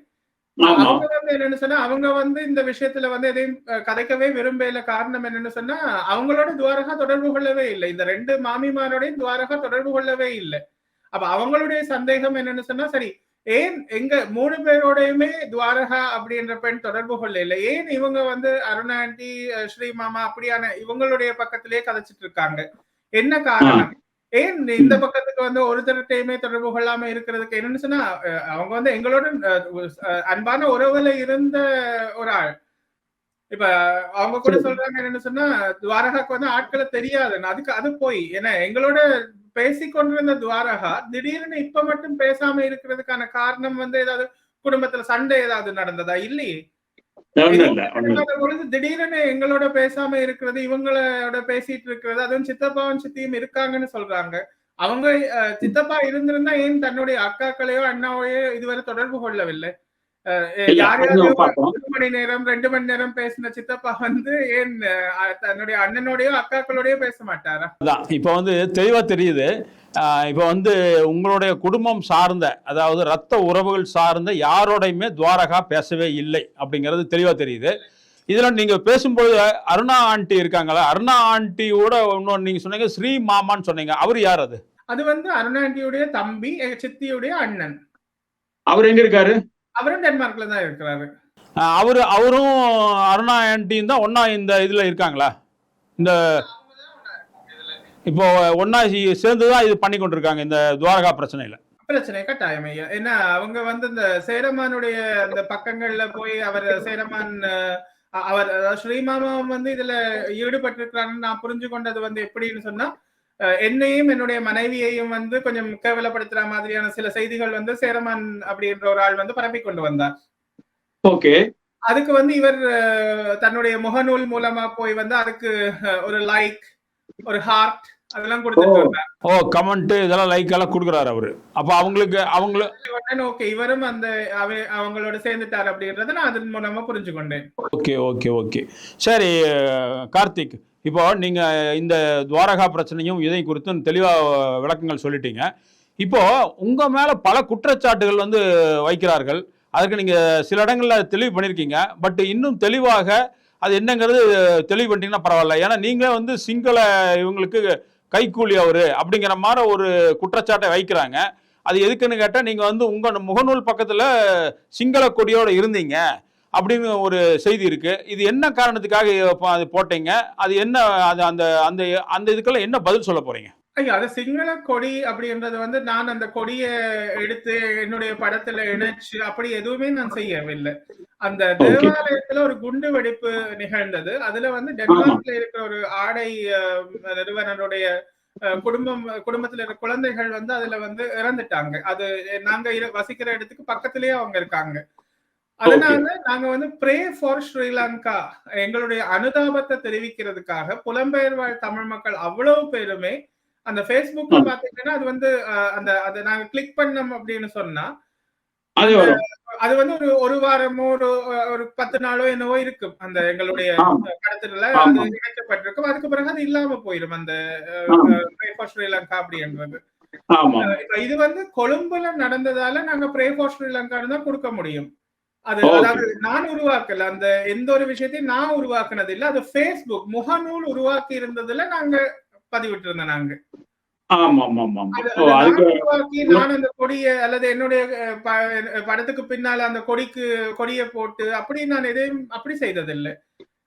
அவங்க வந்து என்னன்னு சொன்னா, அவங்க வந்து இந்த விஷயத்துல வந்து எதையும் கதைக்கவே விரும்பல. காரணம் என்னன்னு சொன்னா, அவங்களோட துவாரகா தொடர்பு கொள்ளவே இல்லை. இந்த 2 மாமிமாரோடையும் துவாரகா தொடர்பு கொள்ளவே இல்லை. அப்ப அவங்களுடைய சந்தேகம் என்னன்னு சொன்னா, சரி ஏன் எங்க 3 பேரோடையுமே துவாரகா அப்படின்ற பெண் தொடர்பு கொள்ள இல்லை, ஏன் இவங்க வந்து அருணா ஆண்டி, ஸ்ரீ மாமா அப்படியான இவங்களுடைய பக்கத்திலேயே கதைச்சிட்டு இருக்காங்க, என்ன காரணம், ஏன் இந்த பக்கத்துக்கு வந்து ஒருத்தருடையுமே தொடர்பு கொள்ளாம இருக்கிறதுக்கு என்னன்னு சொன்னா, அவங்க வந்து எங்களோட அன்பான உறவுல இருந்த ஒரு ஆள். இப்ப அவங்க கூட சொல்றாங்க என்னன்னு சொன்னா, துவாரகாக்கு வந்து ஆட்களை தெரியாது. அதுக்கு அது போய் ஏன்னா எங்களோட பேசிக்கொண்டிருந்த துவாரகா திடீர்னு இப்ப மட்டும் பேசாம இருக்கிறதுக்கான காரணம் வந்து ஏதாவது குடும்பத்துல சண்டை ஏதாவது நடந்ததா? இல்லையே. பொழுது திடீர்னு எங்களோட பேசாம இருக்கிறது, இவங்களோட பேசிட்டு இருக்கிறது, அதுவும் சித்தப்பாவும் சித்தியும் இருக்காங்கன்னு சொல்றாங்க. அவங்க சித்தப்பா இருந்திருந்தா ஏன் தன்னுடைய அக்காக்களையோ அண்ணாவையோ இதுவரை தொடர்பு கொள்ளவில்லை? யாரையாவது 1 மணி நேரம் 2 மணி நேரம் பேசின சித்தப்பா வந்து ஏன் தன்னுடைய அண்ணனோடயோ அக்காக்களோடயோ பேச மாட்டாரா? இப்ப வந்து தெளிவா தெரியுது. இப்ப வந்து உங்களுடைய குடும்பம் சார்ந்த, அதாவது ரத்த உறவுகள் சார்ந்த யாரோடையுமே துவாரகா பேசவே இல்லை அப்படிங்கிறது தெளிவா தெரியுது. இதுல நீங்க பேசும்போது அருணா ஆண்டி இருக்காங்களா, அருணா ஆண்டியோட இன்னொன்னு நீங்க சொன்னீங்க ஸ்ரீ மாமான்னு சொன்னீங்க, அவர் யார்? அது வந்து அருணா ஆண்டியுடைய தம்பி, எங்க சித்தியுடைய அண்ணன். அவர் எங்க இருக்காரு? அவரும் டென்மார்க்ல தான் இருக்கிறாரு. அவரும் அருணா ஆண்டியும் தான் ஒன்னா இந்த இதுல இருக்காங்களா? இந்த இப்போ ஒன்னா சேர்ந்துதான் இது பண்ணி கொண்டிருக்காங்க இந்த துவாரகா பிரச்சனை கட்டாயம் ஐயா. ஏன்னா அவங்க வந்து இந்த சேரமானுடைய அந்த பக்கங்கள்ல போய் அவர் சேரமான் அவர் ஸ்ரீமாமா வந்து இதுல ஈடுபட்டிருக்கிறாருன்னு நான் புரிஞ்சு கொண்டது வந்து எப்படின்னு சொன்னா, என்னையும் என்னுடைய மனைவியையும் வந்து கொஞ்சம் கேவலப்படுத்துற மாதிரியான சில செய்திகள் வந்து சேரமான் அப்படின்ற ஒரு ஆள் வந்து பரப்பி கொண்டு வந்தார். ஓகே. அதுக்கு வந்து இவர் தன்னுடைய முகநூல் மூலமா போய் வந்து அதுக்கு ஒரு லைக், ஒரு ஹார்ட் அதெல்லாம் கொடுத்துட்டு வந்தார். கமெண்ட் இதெல்லாம் லைக் எல்லாம் கொடுக்குறாரு அவரு. அப்ப ஓகே, இவரும் அந்த அவங்களோட சேர்ந்துட்டார் அப்படின்றத நான் அதன் மூலமா புரிஞ்சு கொண்டேன். ஓகே. சரி கார்த்திக், இப்போ நீங்க இந்த துவாரகா பிரச்சனையும் இதை குறித்து தெளிவா விளக்கங்கள் சொல்லிட்டீங்க. இப்போ உங்க மேல பல குற்றச்சாட்டுகள் வந்து வைக்கிறார்கள். அதுக்கு நீங்க சில இடங்கள்ல தெளிவு பண்ணிருக்கீங்க. பட் இன்னும் தெளிவாக அது என்னங்கிறது தெளிவு பண்ணிட்டீங்கன்னா பரவாயில்ல. ஏன்னா நீங்க வந்து சிங்கள இவங்களுக்கு கைக்கூலி அவரு அப்படிங்கிற மாதிரி ஒரு குற்றச்சாட்டை வைக்கிறாங்க. அது எதுக்குன்னு கேட்டா, நீங்க வந்து உங்க முகநூல் பக்கத்துல சிங்கள கொடியோட இருந்தீங்க அப்படின்னு ஒரு செய்தி இருக்கு. இது என்ன காரணத்துக்காக அது போட்டீங்க? அது என்ன, அது அந்த அந்த அந்த இதுக்கெல்லாம் என்ன பதில் சொல்ல போறீங்க? ஐயா, அது சிங்கள கொடி அப்படின்றது வந்து நான் அந்த கொடியை எடுத்து என்னுடைய படத்துல இணைச்சு அப்படி எதுவுமே நான் செய்யவில்லை. அந்த தேவாலயத்துல ஒரு குண்டு வெடிப்பு நிகழ்ந்தது. அதுல வந்து டென்மார்க்ல இருக்கிற ஒரு ஆடை நிறுவனருடைய குடும்பத்துல இருக்கிற குழந்தைகள் வந்து அதுல வந்து இறந்துட்டாங்க. அது நாங்க வசிக்கிற இடத்துக்கு பக்கத்திலேயே அவங்க இருக்காங்க. அதனால நாங்க வந்து ப்ரே ஃபார் ஸ்ரீலங்கா, எங்களுடைய அனுதாபத்தை தெரிவிக்கிறதுக்காக புலம்பெயர் வாழ் தமிழ் மக்கள் அவ்வளவு பேருமே அந்த Facebookல பாத்தீங்கன்னா அது வந்து அதை நாங்க கிளிக் பண்ணோம் அப்படின்னு சொன்னா அது வந்து ஒரு வாரமோ ஒரு 10 நாளோ என்னவோ இருக்கும் அந்த எங்களுடைய படத்துல அது இணைக்கப்பட்டிருக்கும். அதுக்கு பிறகு அது இல்லாம போயிடும் அந்த ப்ரே ஃபார் ஸ்ரீலங்கா அப்படின்றது. இது வந்து கொழும்புல நடந்ததால நாங்க ப்ரே ஃபார் ஸ்ரீலங்கான்னு தான் கொடுக்க முடியும். அது அதாவது நான் உருவாக்கல, அந்த எந்த ஒரு விஷயத்தையும் நான் உருவாக்குனது இல்ல. அது Facebook முகநூல் உருவாக்கி இருந்ததுல நாங்க பதிவிட்டு இருந்தோம். நாங்க நான் அந்த கொடிய அல்லது என்னுடைய படத்துக்கு பின்னால அந்த கொடியை போட்டு அப்படி நான் எதையும் அப்படி செய்ததில்லை.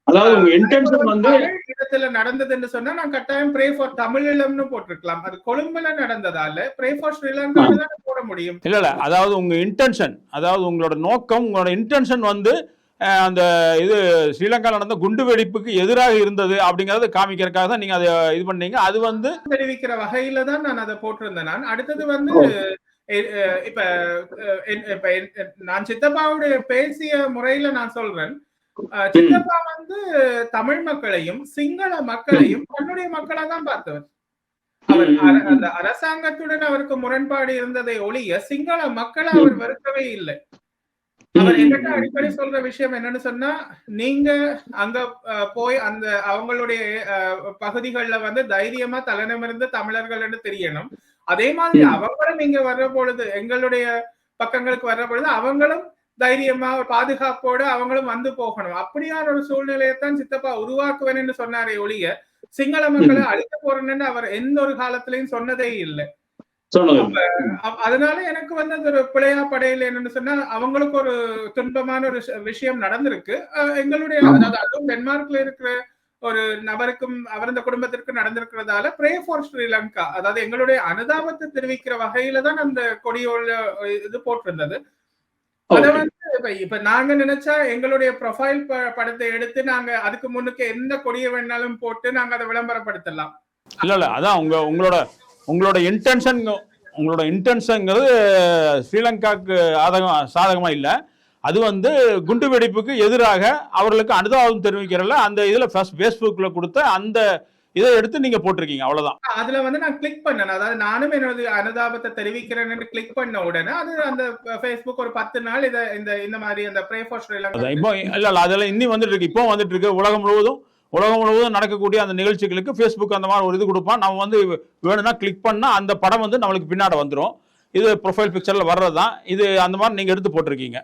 அதாவது உங்க இன்டென்ஷன் வந்து இடத்துல நடந்ததுன்னு சொன்னா நான் கட்டாயம் ப்ரே ஃபார் தமிழீழம்னு போட்டிருக்கலாம். அது கொழும்புல நடந்ததால ப்ரே ஃபார் ஸ்ரீலங்கால தான் போட முடியும். இல்ல அதாவது உங்க இன்டென்ஷன், அதாவது உங்களோட நோக்கம், உங்களோட இன்டென்ஷன் வந்து அந்த இது ஸ்ரீலங்கா நடந்த குண்டு வெடிப்புக்கு எதிராக இருந்தது அப்படிங்கறத காமிக்கிறதுக்காக தான் நீங்க அதை இது பண்ணீங்க. அது வந்து தெரிவிக்கிற வகையில தான் நான் அதை போட்டிருந்தேன். நான் அடுத்தது வந்து இப்ப நான் சித்தப்பாவுடைய பேசிய முறையில நான் சொல்றேன். சித்தப்பா வந்து தமிழ் மக்களையும் சிங்கள மக்களையும் தன்னுடைய மக்களா தான் பார்த்தவர். அவர் அந்த அரசாங்கத்துடன் அவருக்கு முரண்பாடு இருந்ததை ஒழிய சிங்கள மக்களை அவர் வெறுக்கவே இல்லை. அவர் என்கிட்ட அடிக்கடி சொல்ற விஷயம் என்னன்னு சொன்னா, நீங்க அங்க போய் அந்த அவங்களுடைய பகுதிகளில் வந்து தைரியமா தலைநிமிர்ந்து தமிழர்கள் தெரியணும். அதே மாதிரி அவங்களும் இங்க வர்ற பொழுது, எங்களுடைய பக்கங்களுக்கு வர்ற பொழுது அவங்களும் தைரியமா பாதுகாப்போடு அவங்களும் வந்து போகணும். அப்படியான ஒரு சூழ்நிலையைத்தான் சித்தப்பா உருவாக்குவேன்னு சொன்னாரே ஒழிய சிங்கள மக்களை அழிக்க போறேன்னு அவர் எந்த ஒரு காலத்திலையும் சொன்னதே இல்லை. அதனால எனக்கு வந்து அது ஒரு பிழையா படையில என்னன்னு சொன்னா, அவங்களுக்கு ஒரு துன்பமான ஒரு விஷயம் நடந்திருக்கு. எங்களுடைய அதாவது அதுவும் டென்மார்க்ல இருக்கிற ஒரு நபருக்கும் அவரது குடும்பத்திற்கும் நடந்திருக்கிறதால ப்ரே ஃபார் ஸ்ரீலங்கா, அதாவது எங்களுடைய அனுதாபத்தை தெரிவிக்கிற வகையில தான் அந்த கொடியோட இது போட்டிருந்தது. அத வந்து இப்ப நாங்க நினைச்சா எங்களுடைய ப்ரொஃபைல் படத்தை எடுத்து நாங்க அதுக்கு முன்னுக்கு எந்த கொடியை வேணாலும் போட்டு நாங்க அதை விளம்பரப்படுத்தலாம். இல்ல அதான் உங்களோட இன்டென்ஷன்ங்கிறது ஸ்ரீலங்காவுக்கு சாதகமா இல்ல. அது வந்து குண்டு வெடிப்புக்கு எதிராக அவர்களுக்கு அனுதாபம் தெரிவிக்கிறல அந்த இதுல ஃபேஸ்புக்ல கொடுத்த அந்த இதை எடுத்து நீங்க போட்டிருக்கீங்க, அவ்வளவுதான். அதுல வந்து நான் கிளிக் பண்ணேன். அதாவது நானும் என்னோட அனுதாபத்தை தெரிவிக்கிறேன்னு கிளிக் பண்ண உடனே அது அந்த ஃபேஸ்புக் ஒரு 10 நாள் இந்த மாதிரி அந்த ப்ரே ஃபார் ஸ்ரீலங்கா இப்போ இல்ல அதெல்லாம் இன்னும் வந்துட்டு இருக்கு. இப்போ வந்துட்டு இருக்கு. உலகம் முழுவதும் நடக்கக்கூடிய அந்த நிகழ்ச்சிகளுக்கு ஃபேஸ்புக் அந்த மாதிரி ஒரு இது கொடுப்பான். நம்ம வந்து வேணும்னா கிளிக் பண்ணா அந்த படம் வந்து நம்மளுக்கு பின்னாடி வந்துடும். இது ப்ரொஃபைல் பிக்சர்ல வர்றதுதான். இது அந்த மாதிரி நீங்க எடுத்து போட்டிருக்கீங்க.